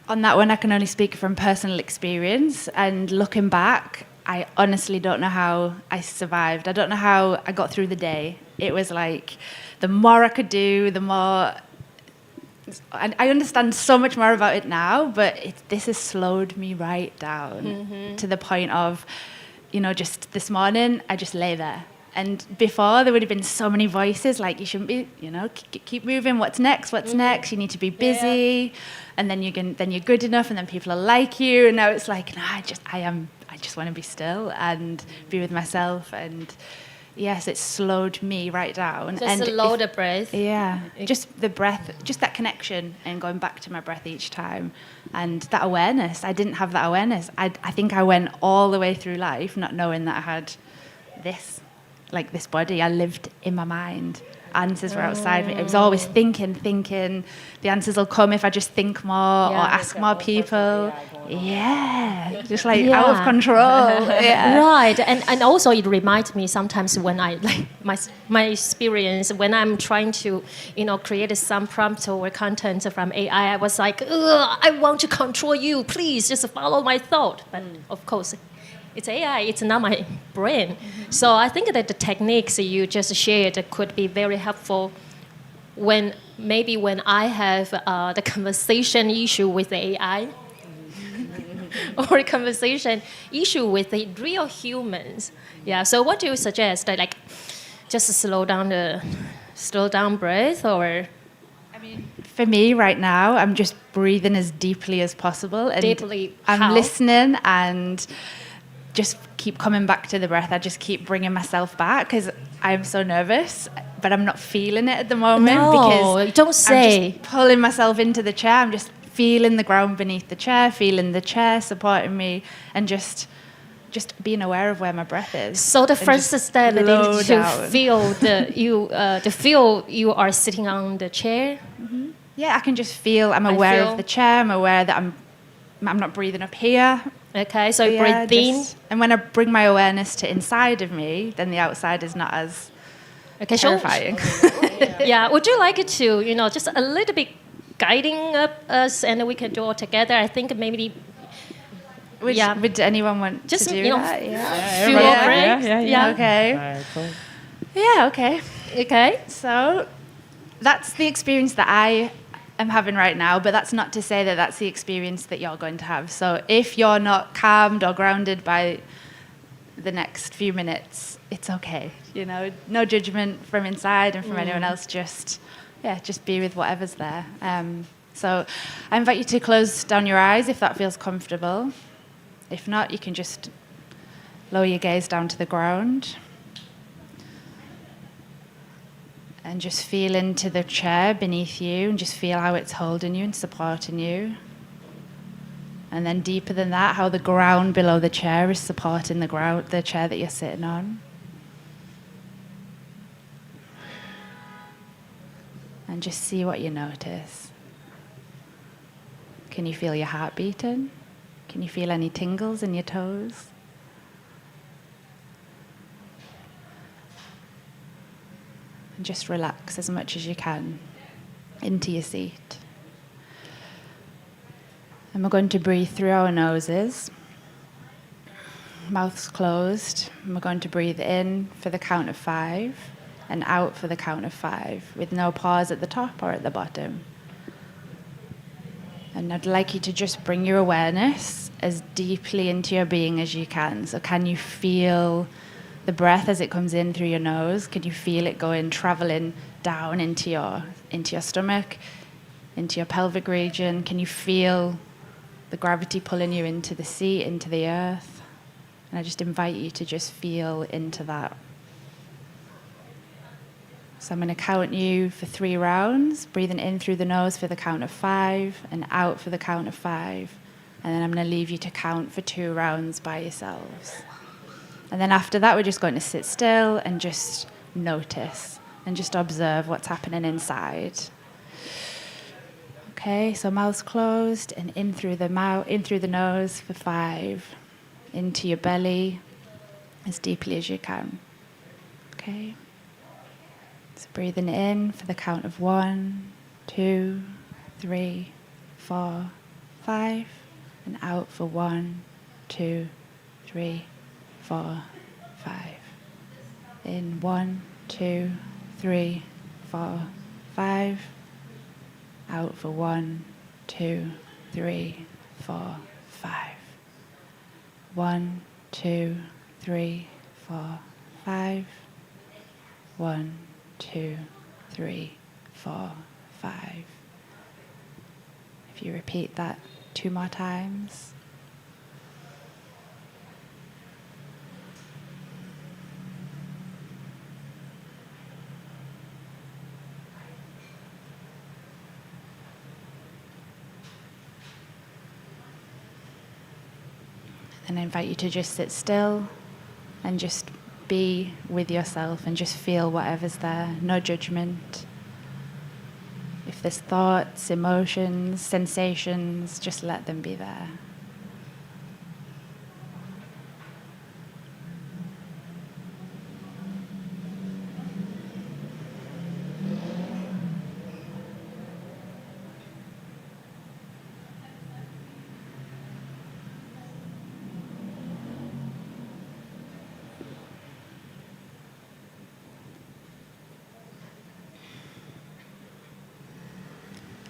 On that one, I can only speak from personal experience, and looking back, I honestly don't know how I survived. I don't know how I got through the day. It was like the more I could do, the more... I understand so much more about it now, but this has slowed me right down to the point of, just this morning, I just lay there. And before, there would have been so many voices, like, you shouldn't be, keep moving, what's next, you need to be busy, and then you're good enough, and then people will like you, and now it's like, no, I just want to be still and be with myself, and yes, it slowed me right down. Just slow the breath. Yeah, just the breath, just that connection, and going back to my breath each time, and that awareness. I didn't have that awareness. I think I went all the way through life not knowing that I had this body. I lived in my mind, answers were outside me. I was always thinking. The answers will come if I just think more or ask more people. Yeah, just like out of control. Yeah. Right, and also it reminds me sometimes when I like my experience when I'm trying to create some prompt or content from AI. I was like, I want to control you. Please just follow my thought. But of course, it's AI. It's not my brain. So I think that the techniques you just shared could be very helpful when I have the conversation issue with the AI. Or a conversation issue with the real humans. Yeah. So what do you suggest? Like, just slow down breath, or? I mean, for me right now, I'm just breathing as deeply as possible, and Deeply. I'm How? listening and just keep coming back to the breath. I just keep bringing myself back because I'm so nervous, but I'm not feeling it at the moment because don't say. I'm just pulling myself into the chair. I'm just feeling the ground beneath the chair, feeling the chair supporting me, and just being aware of where my breath is. So the first step is to down. feel you are sitting on the chair. Yeah, I can just feel. I'm aware of the chair. I'm aware that I'm not breathing up here. Okay, so breathe in. And when I bring my awareness to inside of me, then the outside is not as terrifying. Yeah, would you like it to just a little bit guiding up us, and we can do all together? I think maybe. Would anyone want to do that? Feel break. Yeah. Okay. All right, cool. Yeah. Okay. Okay. So that's the experience that I am having right now, but that's not to say that that's the experience that you're going to have. So if you're not calmed or grounded by the next few minutes, it's okay. No judgment from inside and from anyone else. Just be with whatever's there. So I invite you to close down your eyes if that feels comfortable. If not, you can just lower your gaze down to the ground and just feel into the chair beneath you and just feel how it's holding you and supporting you. And then deeper than that, how the ground below the chair is supporting the chair that you're sitting on. And just see what you notice. Can you feel your heart beating? Can you feel any tingles in your toes? And just relax as much as you can into your seat. And we're going to breathe through our noses. Mouth's closed. And we're going to breathe in for the count of 5 and out for the count of 5 with no pause at the top or at the bottom. And I'd like you to just bring your awareness as deeply into your being as you can. So can you feel the breath as it comes in through your nose? Can you feel it traveling down into your stomach, into your pelvic region? Can you feel the gravity pulling you into the seat, into the earth? And I just invite you to just feel into that. So I'm going to count you for 3 rounds, breathing in through the nose for the count of 5 and out for the count of 5. And then I'm going to leave you to count for 2 rounds by yourselves. And then after that, we're just going to sit still and just notice and just observe what's happening inside. Okay, so mouth's closed and in through the nose for 5, into your belly as deeply as you can. Okay. So breathing in for the count of 1, 2, 3, 4, 5, and out for 1, 2, 3, 4, 5. In 1, 2, 3, 4, 5. Out for 1, 2, 3, 4, 5. 1, 2, 3, 4, 5. 1, 2, 3, 4, 5. If you repeat that 2 more times. And I invite you to just sit still and just be with yourself and just feel whatever's there. No judgment. If there's thoughts, emotions, sensations, just let them be there.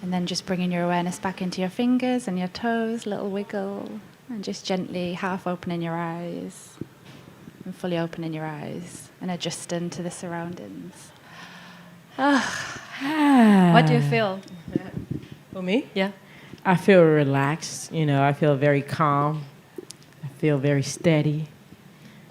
And then just bringing your awareness back into your fingers and your toes, little wiggle, and just gently half opening your eyes and fully opening your eyes and adjusting to the surroundings. What do you feel? For me? Yeah. I feel relaxed, I feel very calm. I feel very steady.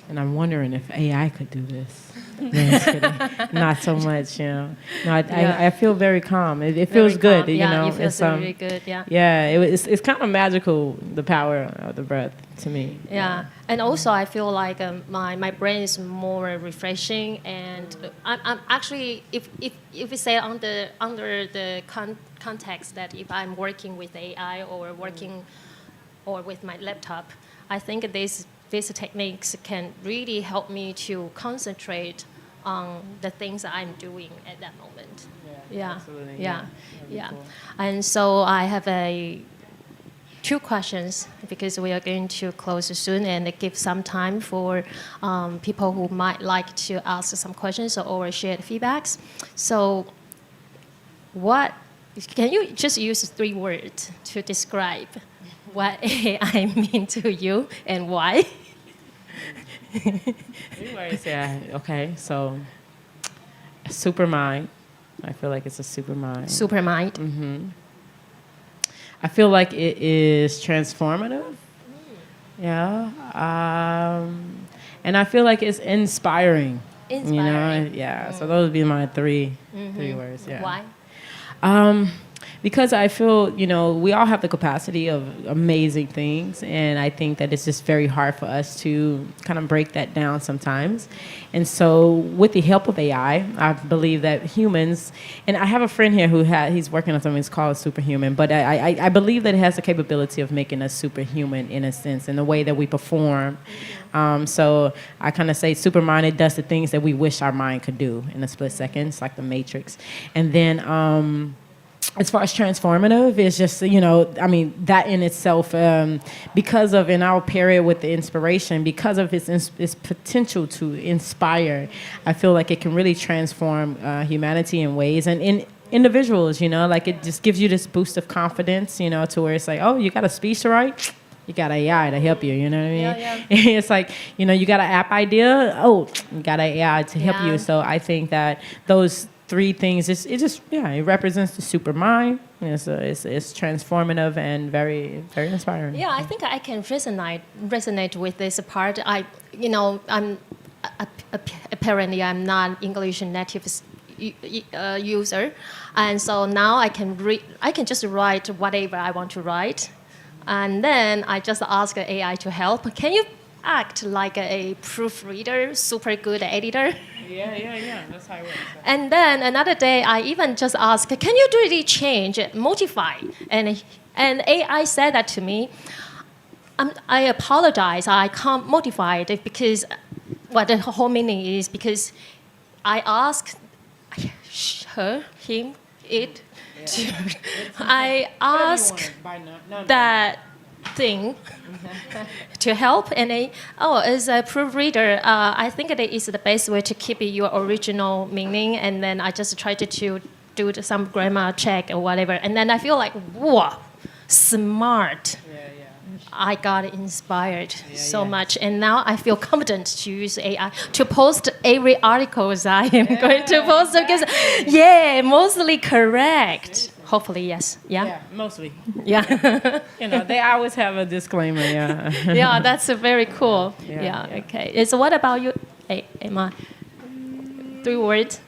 And I'm wondering if AI could do this. No, just kidding. Not so much, No, I feel very calm. It feels good, calm. Yeah, you feel it's, really good, yeah. Yeah, it's kind of magical, the power of the breath, to me. Yeah, and also I feel like my brain is more refreshing, and I'm actually, if we say under the context that if I'm working with AI or working or with my laptop, I think these techniques can really help me to concentrate on the things that I'm doing at that moment. Yeah, absolutely. Yeah. Cool. And so I have two questions because we are going to close soon and give some time for people who might like to ask some questions or share feedbacks. So can you just use 3 words to describe what AI mean to you and why? 3 words, yeah. Okay, so super mind. I feel like it's a super mind. Supermind. Mm-hmm. I feel like it is transformative. Yeah. And I feel like it's inspiring. Inspiring. Yeah. So those would be my 3 words. Yeah. Why? Because I feel, we all have the capacity of amazing things, and I think that it's just very hard for us to kind of break that down sometimes. And so with the help of AI, I believe that humans, and I have a friend here he's working on something that's called superhuman, but I believe that it has the capability of making us superhuman in a sense, in the way that we perform. So I kind of say Supermind, it does the things that we wish our mind could do in a split second. It's like the Matrix. And then as far as transformative, it's just, that in itself, because of, in our period with the inspiration, because of its potential to inspire, I feel like it can really transform humanity in ways. And in individuals, like it just gives you this boost of confidence, to where it's like, oh, you got a speech to write? You got AI to help you, you know what I mean? Yeah. It's like, you got an app idea? Oh, you got AI to help you. So I think that those 3 things, it represents the super mind. It's transformative and very, very inspiring. Yeah, I think I can resonate with this part. I'm apparently I'm not English native user, and so now I can just write whatever I want to write, and then I just ask AI to help. Can you act like a proofreader, super good editor? Yeah. That's how it works. And then another day, I even just asked, can you do the change, modify? And AI said that to me. I apologize, I can't modify it because what the whole meaning is because I asked her, him, it. I asked that thing to help, and as a proofreader, I think it is the best way to keep your original meaning, and then I just try to do some grammar check or whatever, and then I feel like, wow, smart. I got inspired so much, and now I feel confident to use AI to post every articles I am going to post because, mostly correct. Hopefully, yes. Yeah, mostly. Yeah. They always have a disclaimer. Yeah. Yeah, that's very cool. Yeah. Okay. So, what about you, Emma? 3 words.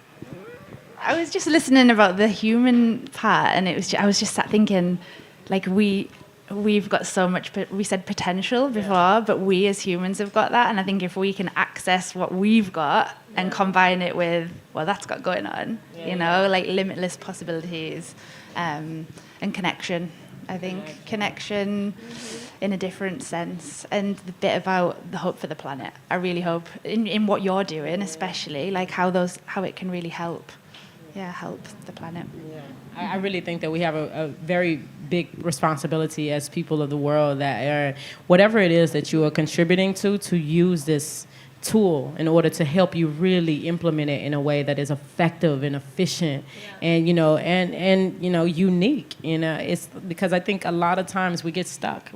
I was just listening about the human part, and I was just sat thinking, like we we've got so much, we said potential before, but we as humans have got that. And I think if we can access what we've got and combine it with, well, that's got going on, like limitless possibilities and connection. I think connection in a different sense, and the bit about the hope for the planet. I really hope in what you're doing, especially like how it can really help the planet. Yeah. I really think that we have a very big responsibility as people of the world that are, whatever it is that you are contributing to use this tool in order to help you really implement it in a way that is effective and efficient and unique. It's because I think a lot of times we get stuck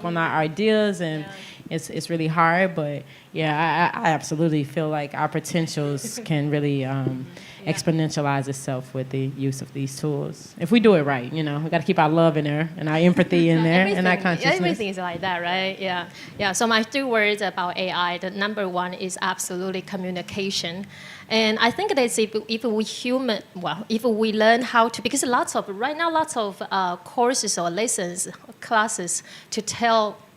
on our ideas, and it's really hard. But I absolutely feel like our potentials can really exponentialize itself with the use of these tools if we do it right. We got to keep our love in there and our empathy in there and our consciousness. Everything is like that, right? Yeah. So my 3 words about AI, the number 1 is absolutely communication. And I think that if we learn how to, because lots of courses or lessons, classes to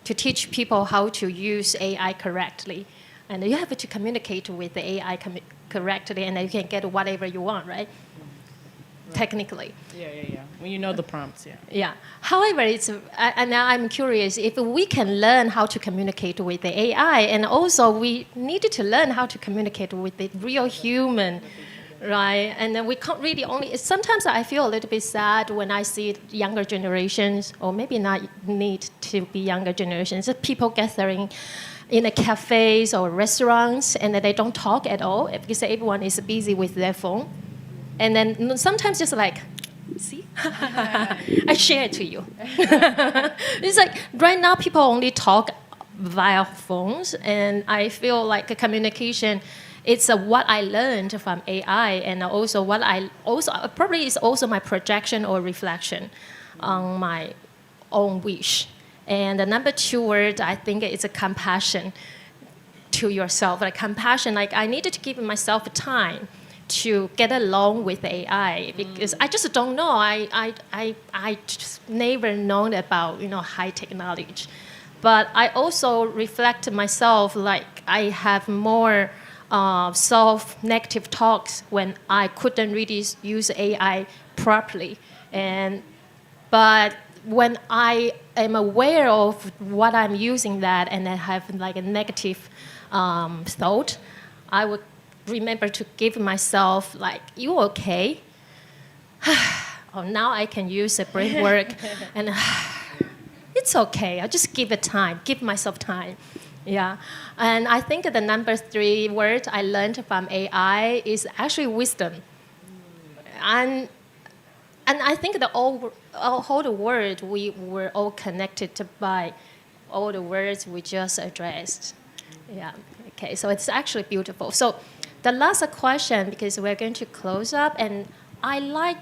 teach people how to use AI correctly. And you have to communicate with the AI correctly, and then you can get whatever you want, right? Technically. Yeah. When you know the prompts, Yeah. However, now I'm curious if we can learn how to communicate with the AI, and also we needed to learn how to communicate with the real human, right? And then we can't really sometimes I feel a little bit sad when I see younger generations, or maybe not need to be younger generations, people gathering in the cafes or restaurants, and then they don't talk at all because everyone is busy with their phone. And then sometimes just like, see, I share it to you. It's like right now people only talk via phones, and I feel like the communication, it's what I learned from AI, and also probably is also my projection or reflection on my own wish. And the number 2 word, I think, is a compassion to yourself. Like compassion, like I needed to give myself time to get along with AI because I just don't know. I just never known about high technology, but I also reflect myself like I have more self-negative talks when I couldn't really use AI properly, but when I am aware of what I'm using that and I have like a negative thought, I would remember to give myself like, you okay? Oh, now I can use a breathwork and it's okay. I'll just give myself time. Yeah, and I think the number 3 word I learned from AI is actually wisdom. And I think the whole world, we were all connected by all the words we just addressed. Yeah, okay, so it's actually beautiful. So the last question, because we're going to close up, and I like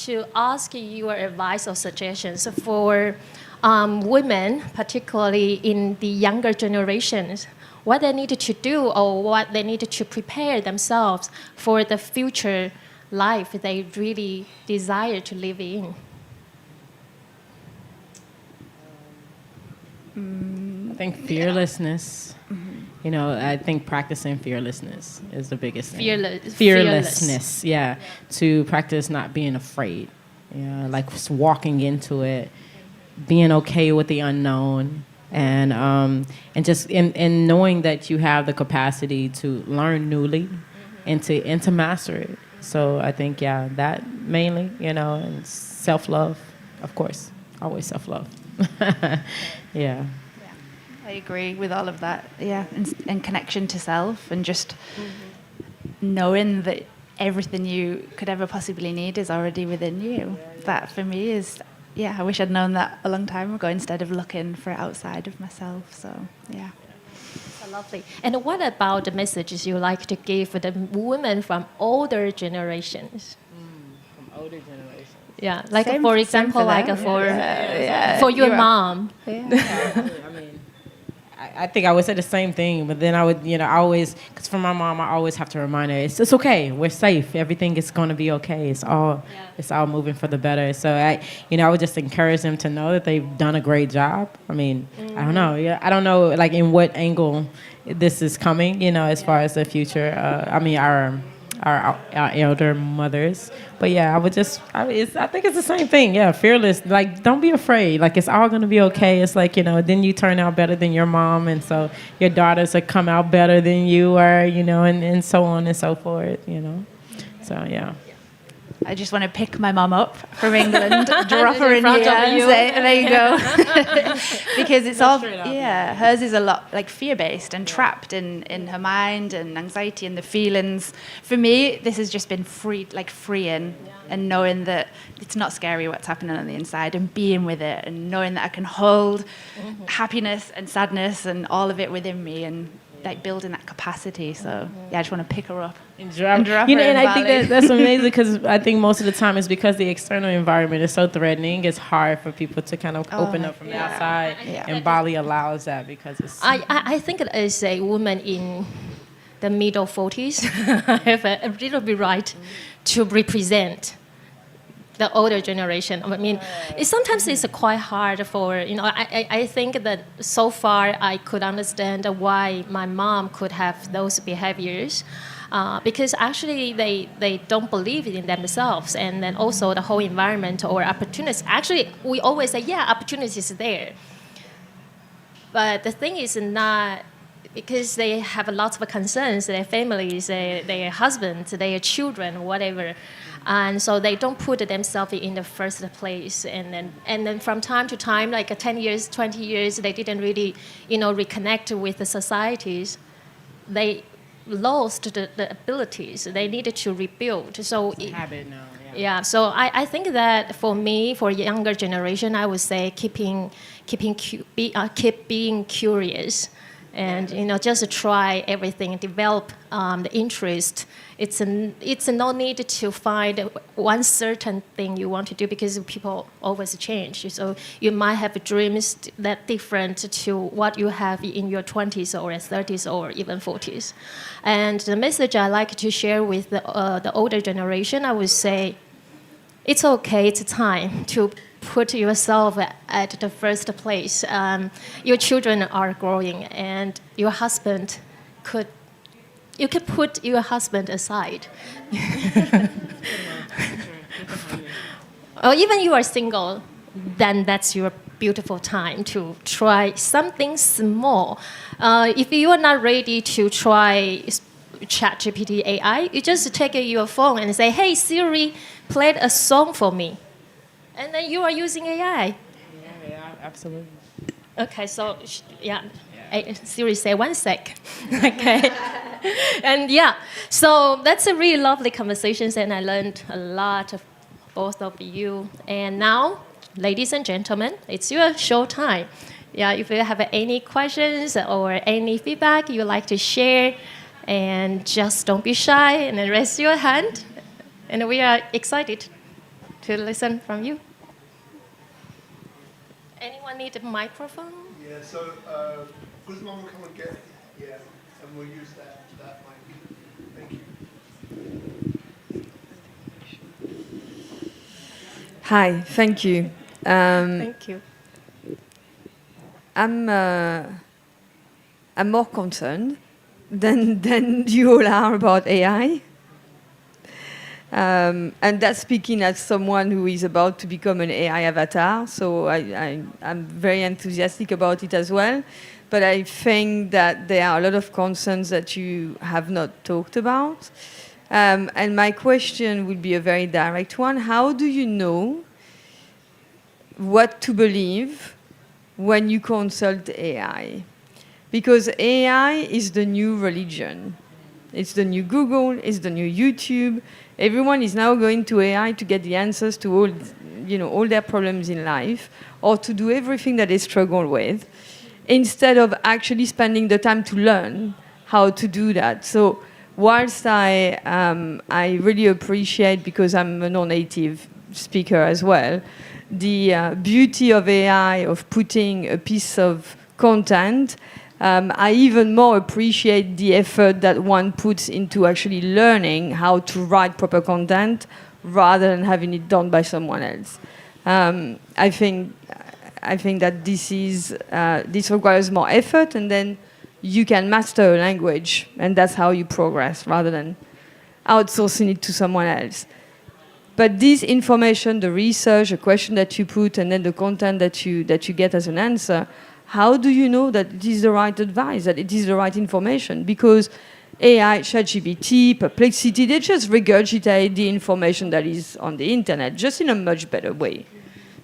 to ask your advice or suggestions for women, particularly in the younger generations, what they needed to do or what they needed to prepare themselves for the future life they really desire to live in. I think fearlessness. I think practicing fearlessness is the biggest thing. Fearlessness, yeah. To practice not being afraid. Like just walking into it, being okay with the unknown, and just in knowing that you have the capacity to learn newly and to master it. So I think, that mainly, and self-love, of course, always self-love. Yeah. I agree with all of that. Yeah, and connection to self, and just knowing that everything you could ever possibly need is already within you. That for me is, I wish I'd known that a long time ago instead of looking for it outside of myself. So, yeah. So lovely. And what about the messages you like to give for the women from older generations? From older generations. Yeah, like for example, for your mom. Yeah. I mean, I think I would say the same thing, but then I would, I always, because for my mom, I always have to remind her, it's okay, we're safe, everything is going to be okay, it's all moving for the better. So I would just encourage them to know that they've done a great job. I mean, I don't know, I don't know, like in what angle this is coming, as far as the future. I mean, our elder mothers. But yeah, I think it's the same thing. Yeah, fearless. Like, don't be afraid. Like, it's all going to be okay. It's like, then you turn out better than your mom. And so your daughters will come out better than you are, and so on and so forth, So, yeah. I just want to pick my mum up from England, drop her in front here of and you. say, there you go. Because it's all, straight up, hers is a lot like fear-based and trapped in her mind and anxiety and the feelings. For me, this has just been freeing and knowing that it's not scary what's happening on the inside and being with it and knowing that I can hold happiness and sadness and all of it within me and like building that capacity. So I just want to pick her up and drop her in and I Bali. think that's amazing, because I think most of the time it's because the external environment is so threatening. It's hard for people to kind of open up from the outside, and Bali allows that because it's. I think it is a woman in the middle 40s have a little bit right to represent the older generation. I mean, sometimes it's quite hard for, I think that so far I could understand why my mom could have those behaviors. Because actually they don't believe in themselves, and then also the whole environment or opportunities. Actually, we always say, opportunity is there. But the thing is not, because they have lots of concerns, their families, their husbands, their children, whatever. And so they don't put themselves in the first place. And then from time to time, like 10 years, 20 years, they didn't really, reconnect with the societies. They lost the abilities. They needed to rebuild. So it's a habit now. Yeah. So I think that for me, for younger generation, I would say keep being curious, and just try everything, develop the interest. It's no need to find one certain thing you want to do, because people always change. So you might have dreams that different to what you have in your 20s or 30s or even 40s. And the message I like to share with the older generation, I would say, it's okay. It's time to put yourself at the first place. Your children are growing, and your husband you can put your husband aside. Or even you are single, then that's your beautiful time to try something small. If you are not ready to try ChatGPT AI, you just take your phone and say, "Hey Siri, play a song for me," and then you are using AI. Yeah, absolutely. Okay, so Siri, say 1 sec. Okay, and so that's a really lovely conversation, and I learned a lot of both of you. And now, ladies and gentlemen, it's your show time. If you have any questions or any feedback you'd like to share, and just don't be shy and then raise your hand. And we are excited to listen from you. Anyone need a microphone? Yeah, so Guzman will come and get it, and we'll use that mic. Thank you. Hi, thank you. Thank you. I'm more concerned than you all are about AI. And that's speaking as someone who is about to become an AI avatar, so I'm very enthusiastic about it as well. But I think that there are a lot of concerns that you have not talked about. And my question would be a very direct one. How do you know what to believe when you consult AI? Because AI is the new religion. It's the new Google, it's the new YouTube. Everyone is now going to AI to get the answers to all their problems in life, or to do everything that they struggle with, instead of actually spending the time to learn how to do that. So whilst I really appreciate, because I'm a non-native speaker as well, the beauty of AI, of putting a piece of content I even more appreciate the effort that one puts into actually learning how to write proper content rather than having it done by someone else. I think that this requires more effort, and then you can master a language, and that's how you progress rather than outsourcing it to someone else. But this information, the research, the question that you put, and then the content that you get as an answer, how do you know that it is the right advice, that it is the right information? Because AI, ChatGPT, Perplexity, they just regurgitate the information that is on the internet, just in a much better way.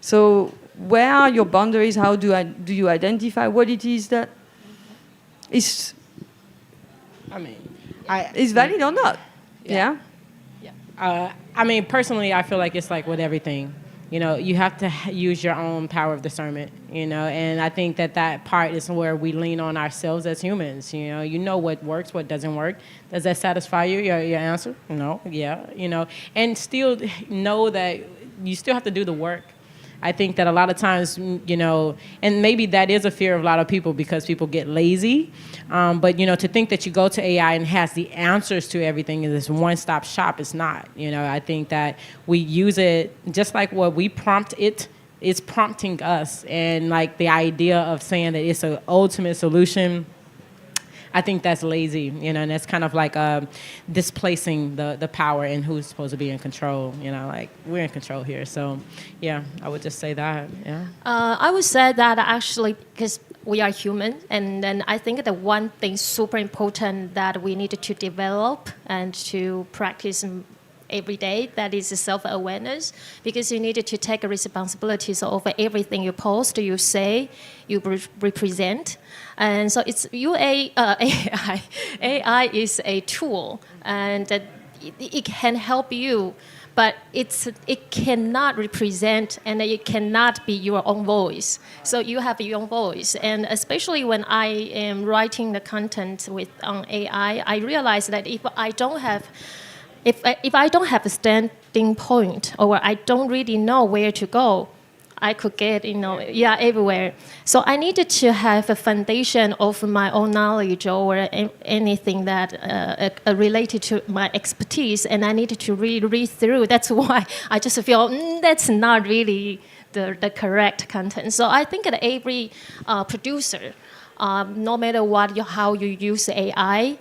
So where are your boundaries? How do you identify what it is that is valid or not? Yeah? I mean, personally, I feel like it's like with everything. You know, you have to use your own power of discernment, you know, and I think that part is where we lean on ourselves as humans. You know what works, what doesn't work. Does that satisfy you, your answer? No, yeah, you know, and still know that you still have to do the work. I think that a lot of times, you know, and maybe that is a fear of a lot of people because people get lazy. But, you know, to think that you go to AI and has the answers to everything in this one-stop shop is not. You know, I think that we use it just like what we prompt it, it's prompting us. And like the idea of saying that it's an ultimate solution, I think that's lazy, you know, and that's kind of like displacing the power and who's supposed to be in control, you know, like we're in control here. So, yeah, I would just say that, yeah. I would say that actually because we are human, and then I think the one thing super important that we need to develop and to practice every day, that is self-awareness, because you need to take responsibilities over everything you post, you say, you represent. And so it's AI. AI is a tool, and it can help you, but it cannot represent, and it cannot be your own voice. So you have your own voice, and especially when I am writing the content on AI, I realize that if I don't have a standing point, or I don't really know where to go, I could get, everywhere. So I needed to have a foundation of my own knowledge or anything that related to my expertise, and I needed to read through. That's why I just feel that's not really the correct content. So I think that every producer, no matter how you use AI,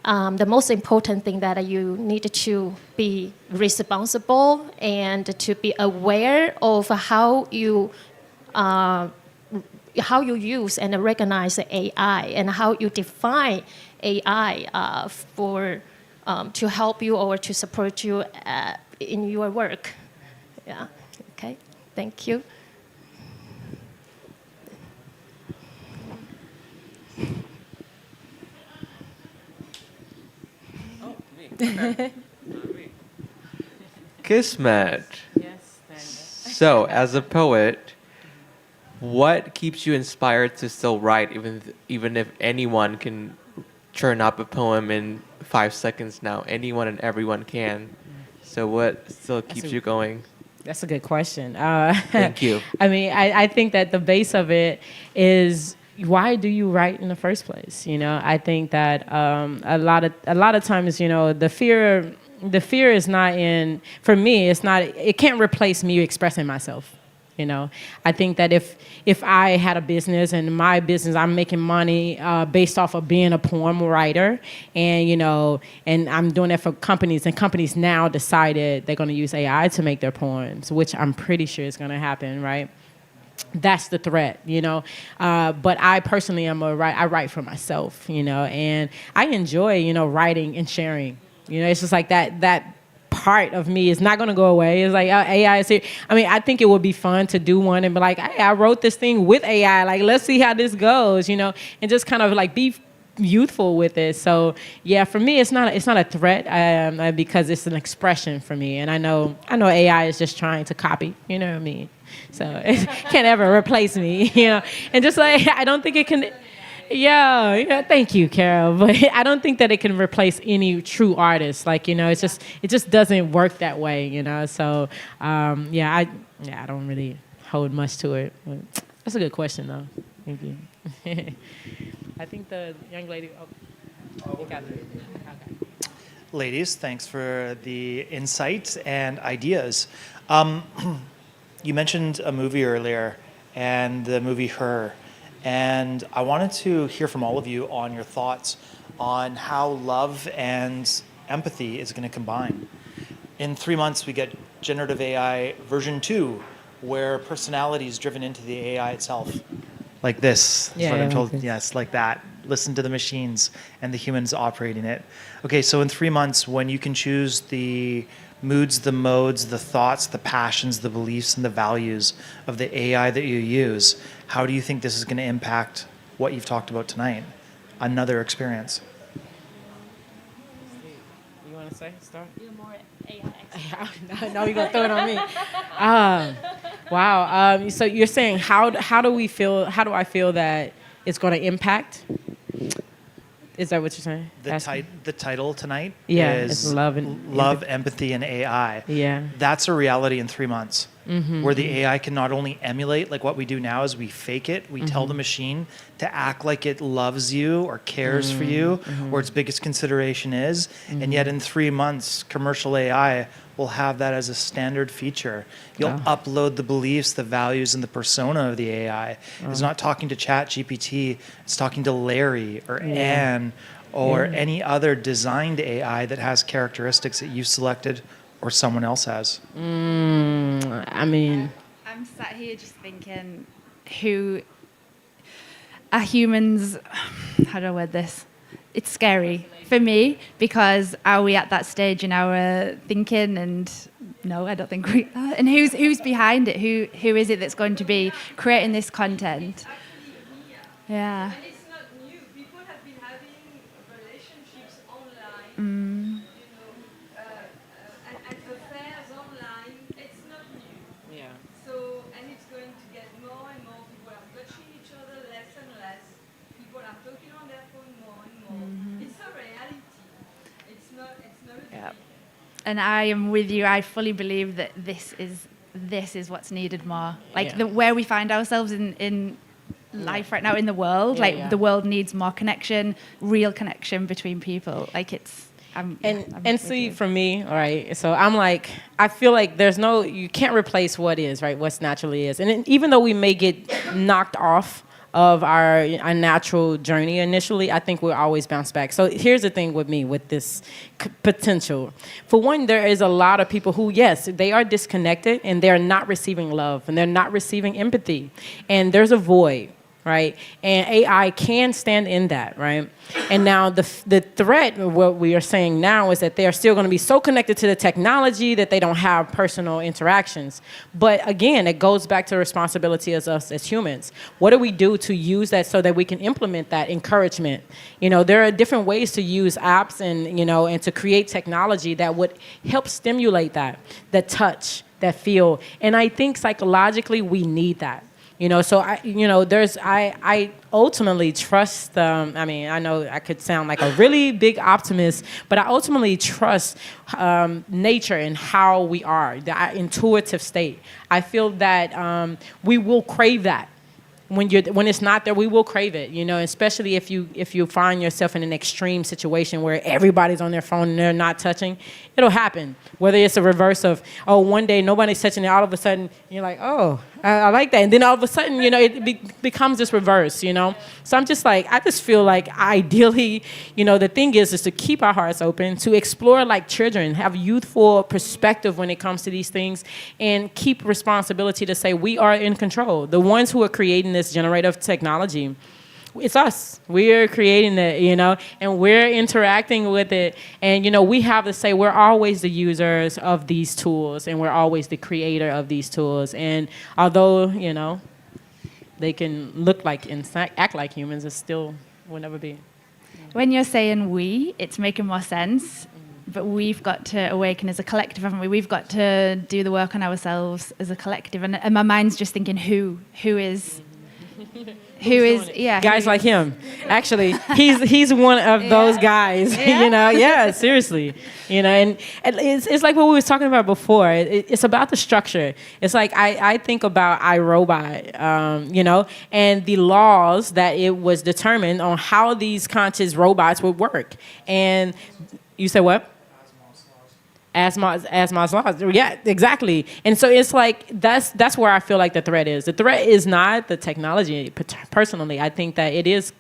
the most important thing that you need to be responsible and to be aware of how you use and recognize AI, and how you define AI to help you or to support you in your work. Yeah. Okay. Thank you. Kismet. So, as a poet, what keeps you inspired to still write, even if anyone can churn up a poem in 5 seconds now? Anyone and everyone can. So, what still keeps you going? That's a good question. Thank you. I mean, I think that the base of it is, why do you write in the first place? You know, I think that a lot of times, you know, the fear is not in, for me, it can't replace me expressing myself. You know, I think that if I had a business, and my business, I'm making money based off of being a poem writer, and, you know, and I'm doing that for companies, and companies now decided they're going to use AI to make their poems, which I'm pretty sure is going to happen, right? That's the threat, you know. But I personally I write for myself, you know, and I enjoy, you know, writing and sharing. You know, it's just like that part of me is not going to go away. It's like AI is here. I mean, I think it would be fun to do one and be like, hey, I wrote this thing with AI. Like, let's see how this goes, you know, and just kind of like be youthful with it. So yeah, for me, it's not a threat because it's an expression for me, and I know AI is just trying to copy. You know what I mean? So it can't ever replace me, you know. And just like I don't think it can. Yeah, thank you, Carol. But I don't think that it can replace any true artist. Like, you know, it just doesn't work that way, you know. So I don't really hold much to it. But that's a good question, though. Thank you. I think the young lady. Oh, you got it. Okay. Ladies, thanks for the insight and ideas. You mentioned a movie earlier, and the movie Her, and I wanted to hear from all of you on your thoughts on how love and empathy is going to combine. In 3 months, we get generative AI version 2, where personality is driven into the AI itself. Like this, is what I'm told. Okay. Yes, like that. Listen to the machines and the humans operating it. Okay, so in 3 months, when you can choose the moods, the modes, the thoughts, the passions, the beliefs, and the values of the AI that you use, how do you think this is going to impact what you've talked about tonight? Another experience. You want to say? Start? You're more AI. No, you're going to throw it on me. Wow. So you're saying how do I feel that it's going to impact? Is that what you're saying? The title tonight it's is love and Empathy, and AI. Yeah. That's a reality in 3 months, where the AI can not only emulate, like what we do now is we fake it, we tell the machine to act like it loves you or cares for you, or its biggest consideration is, and yet in 3 months, commercial AI will have that as a standard feature. You'll upload the beliefs, the values, and the persona of the AI. It's not talking to Chat GPT, it's talking to Larry or Anne or any other designed AI that has characteristics that you selected or someone else has. I mean, I'm sat here just thinking, who are humans? How do I word this? It's scary for me, because are we at that stage in our thinking? And no, I don't think we are. And who's behind it? Who is it that's going to be creating this content? Yeah. And it's not new. People have been having relationships online, and affairs online. It's not new. yeah. So, and it's going to get more and more. People are touching each other less and less. People are talking on their phone more and more. It's a reality. It's not a dream. And I am with you. I fully believe that this is what's needed more. Like where we find ourselves in life right now in the world. The world needs more connection, real connection between people. Like it's. And see, for me, all right, so I'm like, I feel like you can't replace what is, right, what's naturally is. And even though we may get knocked off of our natural journey initially, I think we'll always bounce back. So here's the thing with me, with this potential. For one, there is a lot of people who, yes, they are disconnected and they're not receiving love and they're not receiving empathy. And there's a void, right? And AI can stand in that, right? And now the threat, what we are saying now, is that they are still going to be so connected to the technology that they don't have personal interactions. But again, it goes back to the responsibility as us as humans. What do we do to use that so that we can implement that encouragement? There are different ways to use apps and to create technology that would help stimulate that touch, that feel. And I think psychologically we need that. So I ultimately trust, I know I could sound like a really big optimist, but I ultimately trust nature and how we are, the intuitive state. I feel that we will crave that. When it's not there, we will crave it, especially if you find yourself in an extreme situation where everybody's on their phone and they're not touching. It'll happen. Whether it's a reverse of, one day nobody's touching it, all of a sudden you're like, I like that. And then all of a sudden, it becomes this reverse, So I'm just like, I just feel like ideally, the thing is to keep our hearts open, to explore like children, have youthful perspective when it comes to these things, and keep responsibility to say we are in control. The ones who are creating this generative technology, it's us. We're creating it, and we're interacting with it. And, we have to say we're always the users of these tools and we're always the creator of these tools. And although, they can look like and act like humans, it still will never be. When you're saying we, it's making more sense. But we've got to awaken as a collective, haven't we? We've got to do the work on ourselves as a collective. And my mind's just thinking who is who is Guys like him. Actually, he's one of those guys. Yeah. Seriously. And it's like what we was talking about before. It's about the structure. It's like I think about iRobot, and the laws that it was determined on how these conscious robots would work. And you said what? Asimov's laws. Yeah, exactly. And so it's like that's where I feel like the threat is. The threat is not the technology. Personally, I think that it is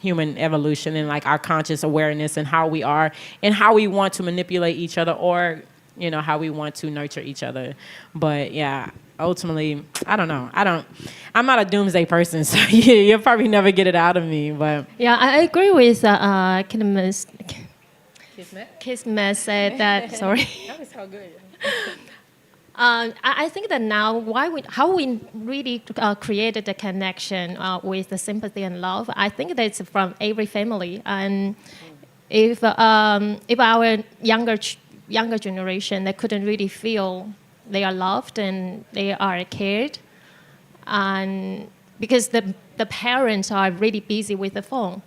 human evolution and like our conscious awareness and how we are and how we want to manipulate each other or how we want to nurture each other. But yeah, ultimately, I don't know. I'm not a doomsday person, so you'll probably never get it out of me. But Yeah, I agree with Kismet said that. Sorry. that was so good. I think that now how we really created the connection with the sympathy and love. I think that's from every family, and if our younger generation they couldn't really feel they are loved and they are cared, and because the parents are really busy with the phone.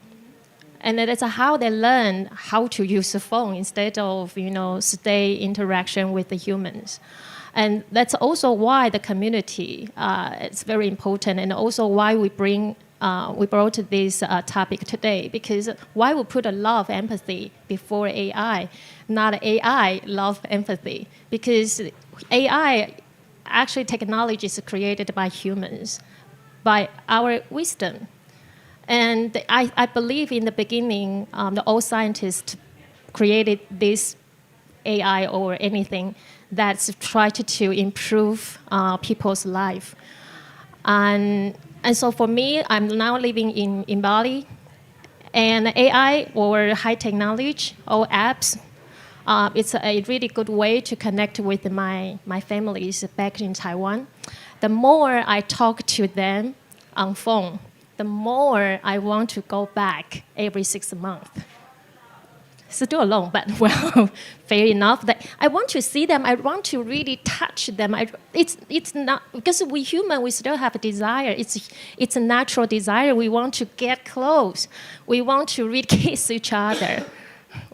And that's how they learn how to use the phone instead of, stay interaction with the humans. And that's also why the community is very important, and also why we brought this topic today, because why we put a love, empathy before AI, not AI, love, empathy, because AI, actually technology is created by humans, by our wisdom. And I believe in the beginning, the old scientists created this AI or anything that's tried to improve people's life. And so for me, I'm now living in Bali, and AI or high technology or apps, it's a really good way to connect with my families back in Taiwan. The more I talk to them on phone, the more I want to go back every 6 months. Still alone, but well, fair enough. That I want to see them. I want to really touch them. It's not because we human. We still have a desire. It's a natural desire. We want to get close. We want to really kiss each other.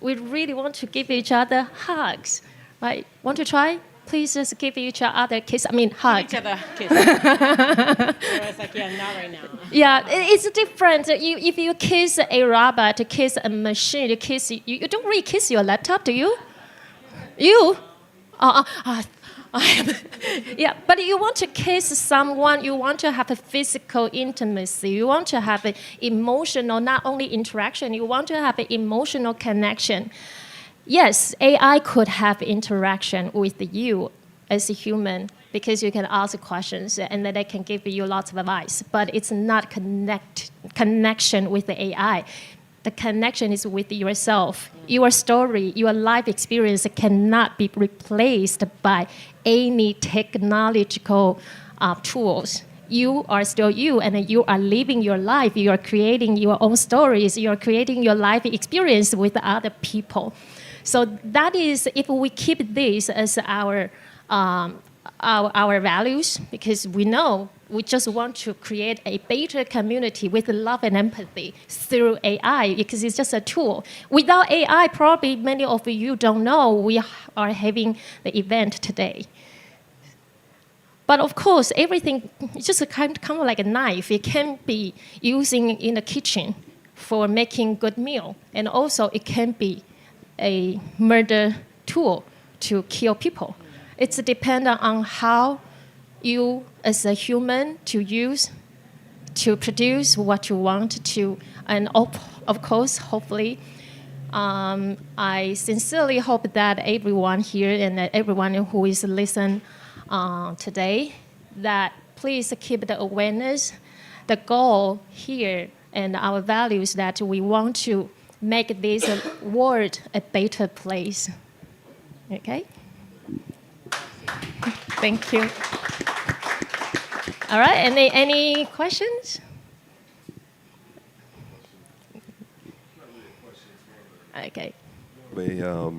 We really want to give each other hugs. Right? Want to try? Please just give each other a kiss. Hug. Each other kiss. It's like, not right now. Yeah, it's different. If you kiss a robot, kiss a machine, you don't really kiss your laptop, do you? You? Yeah, but you want to kiss someone, you want to have a physical intimacy, you want to have an emotional, not only interaction, you want to have an emotional connection. Yes, AI could have interaction with you as a human because you can ask questions and then they can give you lots of advice. But it's not connection with the AI. The connection is with yourself. Your story, your life experience cannot be replaced by any technological tools. You are still you, and you are living your life. You are creating your own stories. You are creating your life experience with other people. So that is, if we keep this as our values, because we know we just want to create a better community with love and empathy through AI, because it's just a tool. Without AI, probably many of you don't know we are having the event today. But of course, everything is just kind of like a knife. It can be using in the kitchen for making good meal, and also it can be a murder tool to kill people. It's dependent on how you, as a human, to use, to produce what you want to, and of course, hopefully, I sincerely hope that everyone here and everyone who is listening today, that please keep the awareness, the goal here, and our values that we want to make this world a better place. Okay? Thank you. All right, any questions? Okay. A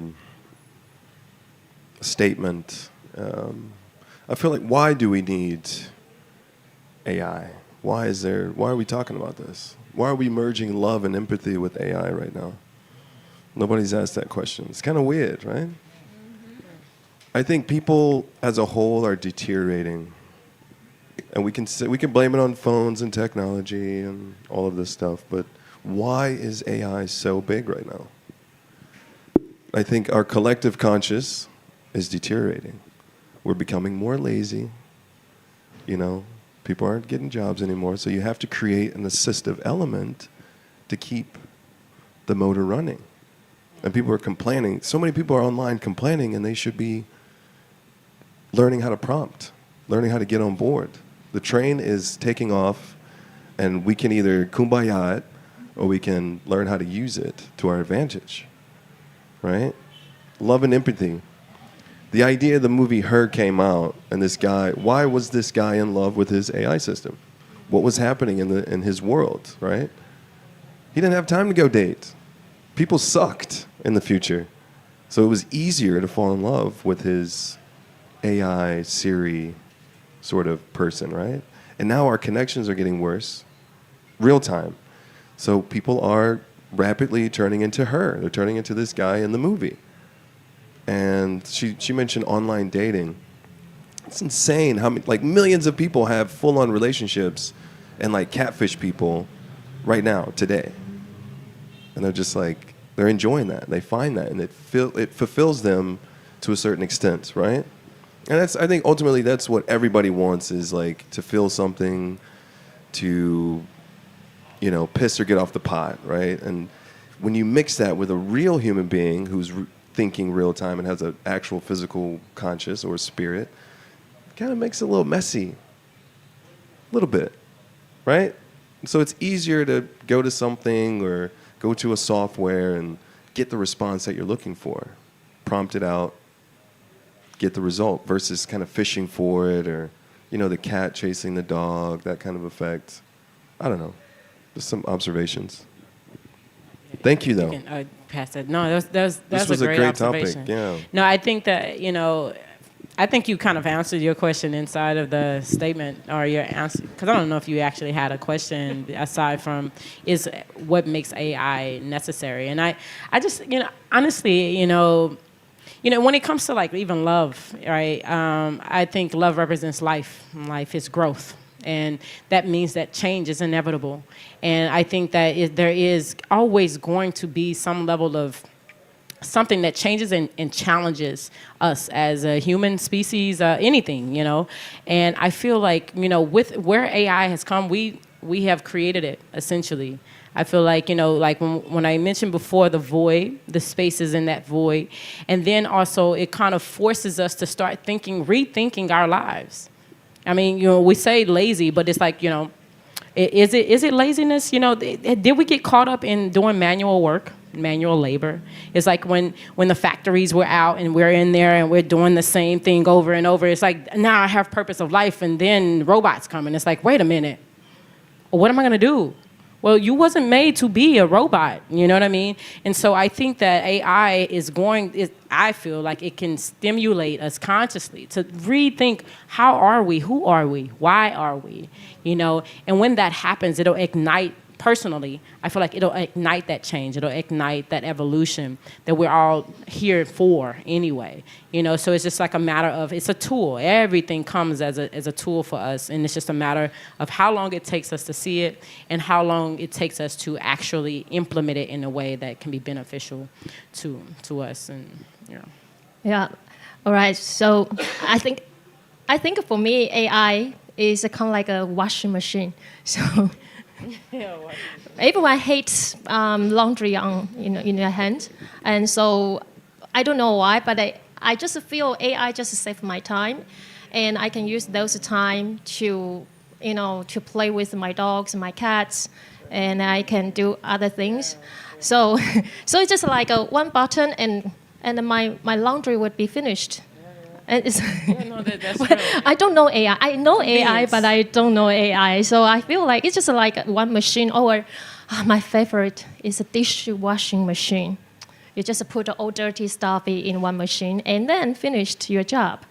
statement. I feel like, why do we need AI? Why are we talking about this? Why are we merging love and empathy with AI right now? Nobody's asked that question. It's kind of weird, right? I think people as a whole are deteriorating. And we can blame it on phones and technology and all of this stuff, but why is AI so big right now? I think our collective conscious is deteriorating. We're becoming more lazy. People aren't getting jobs anymore, so you have to create an assistive element to keep the motor running. And people are complaining. So many people are online complaining, and they should be learning how to prompt, learning how to get on board. The train is taking off, and we can either kumbaya it, or we can learn how to use it to our advantage, right? Love and empathy. The idea of the movie Her came out, and why was this guy in love with his AI system? What was happening in his world, right? He didn't have time to go date. People sucked in the future. So it was easier to fall in love with his AI, Siri sort of person, right? And now our connections are getting worse, real time. So people are rapidly turning into her. They're turning into this guy in the movie. And she mentioned online dating. It's insane how many, millions of people have full-on relationships and catfish people right now, today. And they're just they're enjoying that. They find that, and it fulfills them to a certain extent, right? And I think ultimately that's what everybody wants, is to feel something, to, piss or get off the pot, right? And when you mix that with a real human being who's thinking real time and has an actual physical conscious or spirit, it kind of makes it a little messy. A little bit, right? So it's easier to go to something or go to a software and get the response that you're looking for. Prompt it out, get the result, versus kind of fishing for it, or, the cat chasing the dog, that kind of effect. I don't know. Just some observations. Thank you, though. Pass it. No, that was a great topic. observation. Yeah. No, I think that, I think you kind of answered your question inside of the statement, or your answer, because I don't know if you actually had a question aside from is what makes AI necessary. And I just, honestly, when it comes to even love, right? I think love represents life. Life is growth. And that means that change is inevitable. And I think that there is always going to be some level of something that changes and challenges us as a human species, anything, And I feel with where AI has come, we have created it, essentially. I feel when I mentioned before the void, the spaces in that void, and then also it kind of forces us to start rethinking our lives. I mean, we say lazy, but it's is it laziness? Did we get caught up in doing manual work, manual labor? It's when the factories were out and we're in there and we're doing the same thing over and over. It's now I have purpose of life, and then robots come, and it's wait a minute, what am I gonna do? Well, you wasn't made to be a robot, you know what I mean? And so I think that AI I feel like it can stimulate us consciously to rethink, how are we, who are we, why are we, And when that happens, it'll ignite, personally, I feel like it'll ignite that change. It'll ignite that evolution that we're all here for anyway. So it's just a matter of, it's a tool. Everything comes as a tool for us. And it's just a matter of how long it takes us to see it and how long it takes us to actually implement it in a way that can be beneficial to us. And, Yeah. All right. So I think for me, AI is kind of like a washing machine. So everyone hates laundry in their hands, and so I don't know why, but I just feel AI just saves my time, and I can use those time to play with my dogs, my cats, and I can do other things. So it's just one button, and my laundry would be finished. And it's I don't know AI. I know AI, but I don't know AI. So I feel it's just one machine. Or my favorite is a dishwashing machine. You just put all dirty stuff in one machine and then finished your job.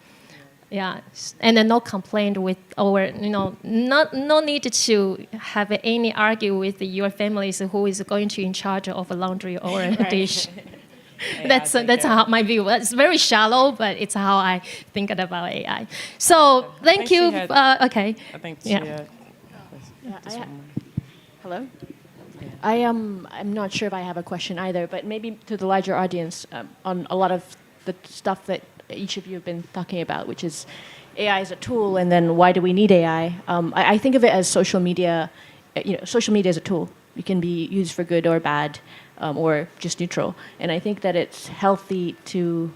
Yeah, and then no complaint with our, no need to have any argue with your families who is going to in charge of a laundry or a dish. That's how my view. It's very shallow, but it's how I think about AI. So thank you. Okay. I think Hello. I'm not sure if I have a question either, but maybe to the larger audience on a lot of the stuff that each of you have been talking about, which is AI as a tool, and then why do we need AI? I think of it as social media. Social media as a tool. It can be used for good or bad, or just neutral. And I think that it's healthy to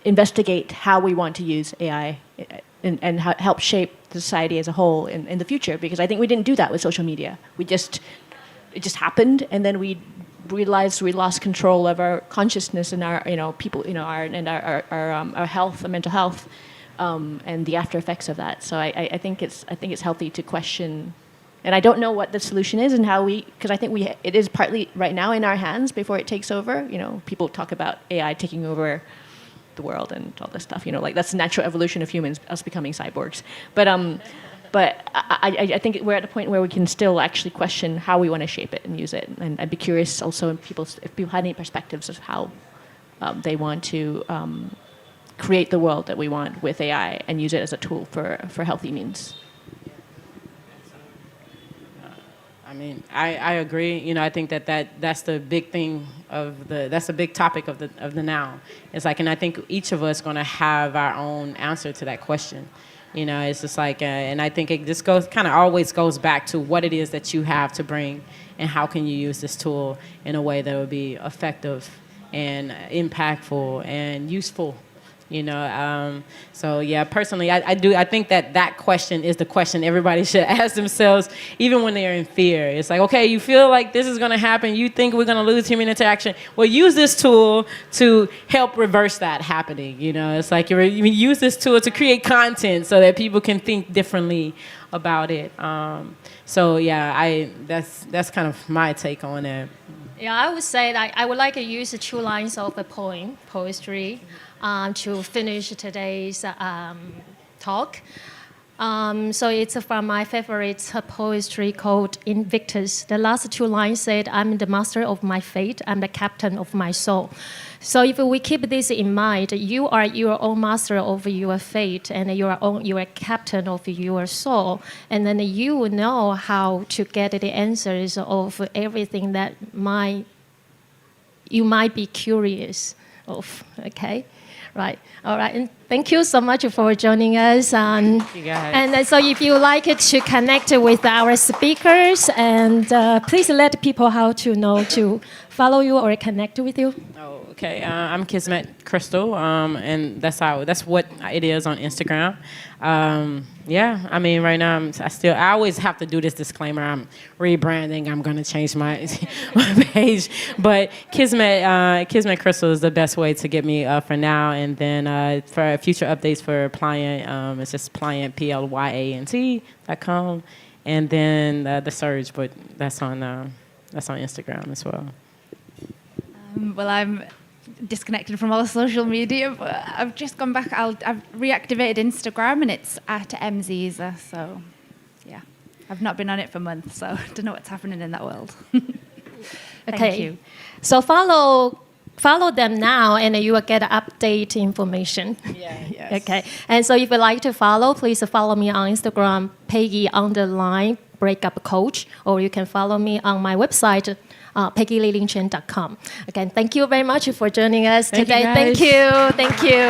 investigate how we want to use AI and help shape the society as a whole in the future. Because I think we didn't do that with social media. It just happened, and then we realized we lost control of our consciousness and our people, our health, our mental health, and the after effects of that. So I think it's healthy to question, and I don't know what the solution is and how because I think it is partly right now in our hands before it takes over. People talk about AI taking over the world and all this stuff. Like that's the natural evolution of humans, us becoming cyborgs. But I think we're at a point where we can still actually question how we want to shape it and use it. And I'd be curious also if people had any perspectives of how they want to create the world that we want with AI and use it as a tool for healthy means. I mean, I agree. I think that's the big thing that's a big topic of the now. It's like, and I think each of us going to have our own answer to that question. It's just like, and I think it just always goes back to what it is that you have to bring and how can you use this tool in a way that will be effective and impactful and useful. So yeah, personally, I think that question is the question everybody should ask themselves, even when they're in fear. It's like, okay, you feel like this is going to happen. You think we're going to lose human interaction. Well, use this tool to help reverse that happening. It's like you use this tool to create content so that people can think differently about it. So yeah, that's kind of my take on it. Yeah, I would say that I would like to use the 2 lines of a poetry. To finish today's talk. So it's from my favorite poetry called Invictus. The last 2 lines said, "I'm the master of my fate, I'm the captain of my soul." So if we keep this in mind, you are your own master of your fate and you are captain of your soul. And then you know how to get the answers of everything that you might be curious of, okay? Right. All right. And thank you so much for joining us. Thank you guys. And so if you like to connect with our speakers, and please let people how to know to follow you or connect with you. Oh, okay. I'm Kismet Krystle, and that's what it is on Instagram. Yeah, I mean, right now I always have to do this disclaimer. I'm rebranding. I'm going to change my page, but Kismet Krystle is the best way to get me for now. And then for future updates for Pliant, it's just Pliant PLYANT.com, and then the Surge, but that's on Instagram as well. Well, I'm disconnected from all social media, but I've just gone back. I've reactivated Instagram, and it's at @mziza. So, yeah, I've not been on it for months, so I don't know what's happening in that world. Thank you. So follow them now, and you will get update information. Yeah. Yes. Okay. And so if you'd like to follow, please follow me on Instagram, Peggy_Breakup Coach, or you can follow me on my website, PeggyLilingChen.com. Again, thank you very much for joining us today. Thank you. Thank you.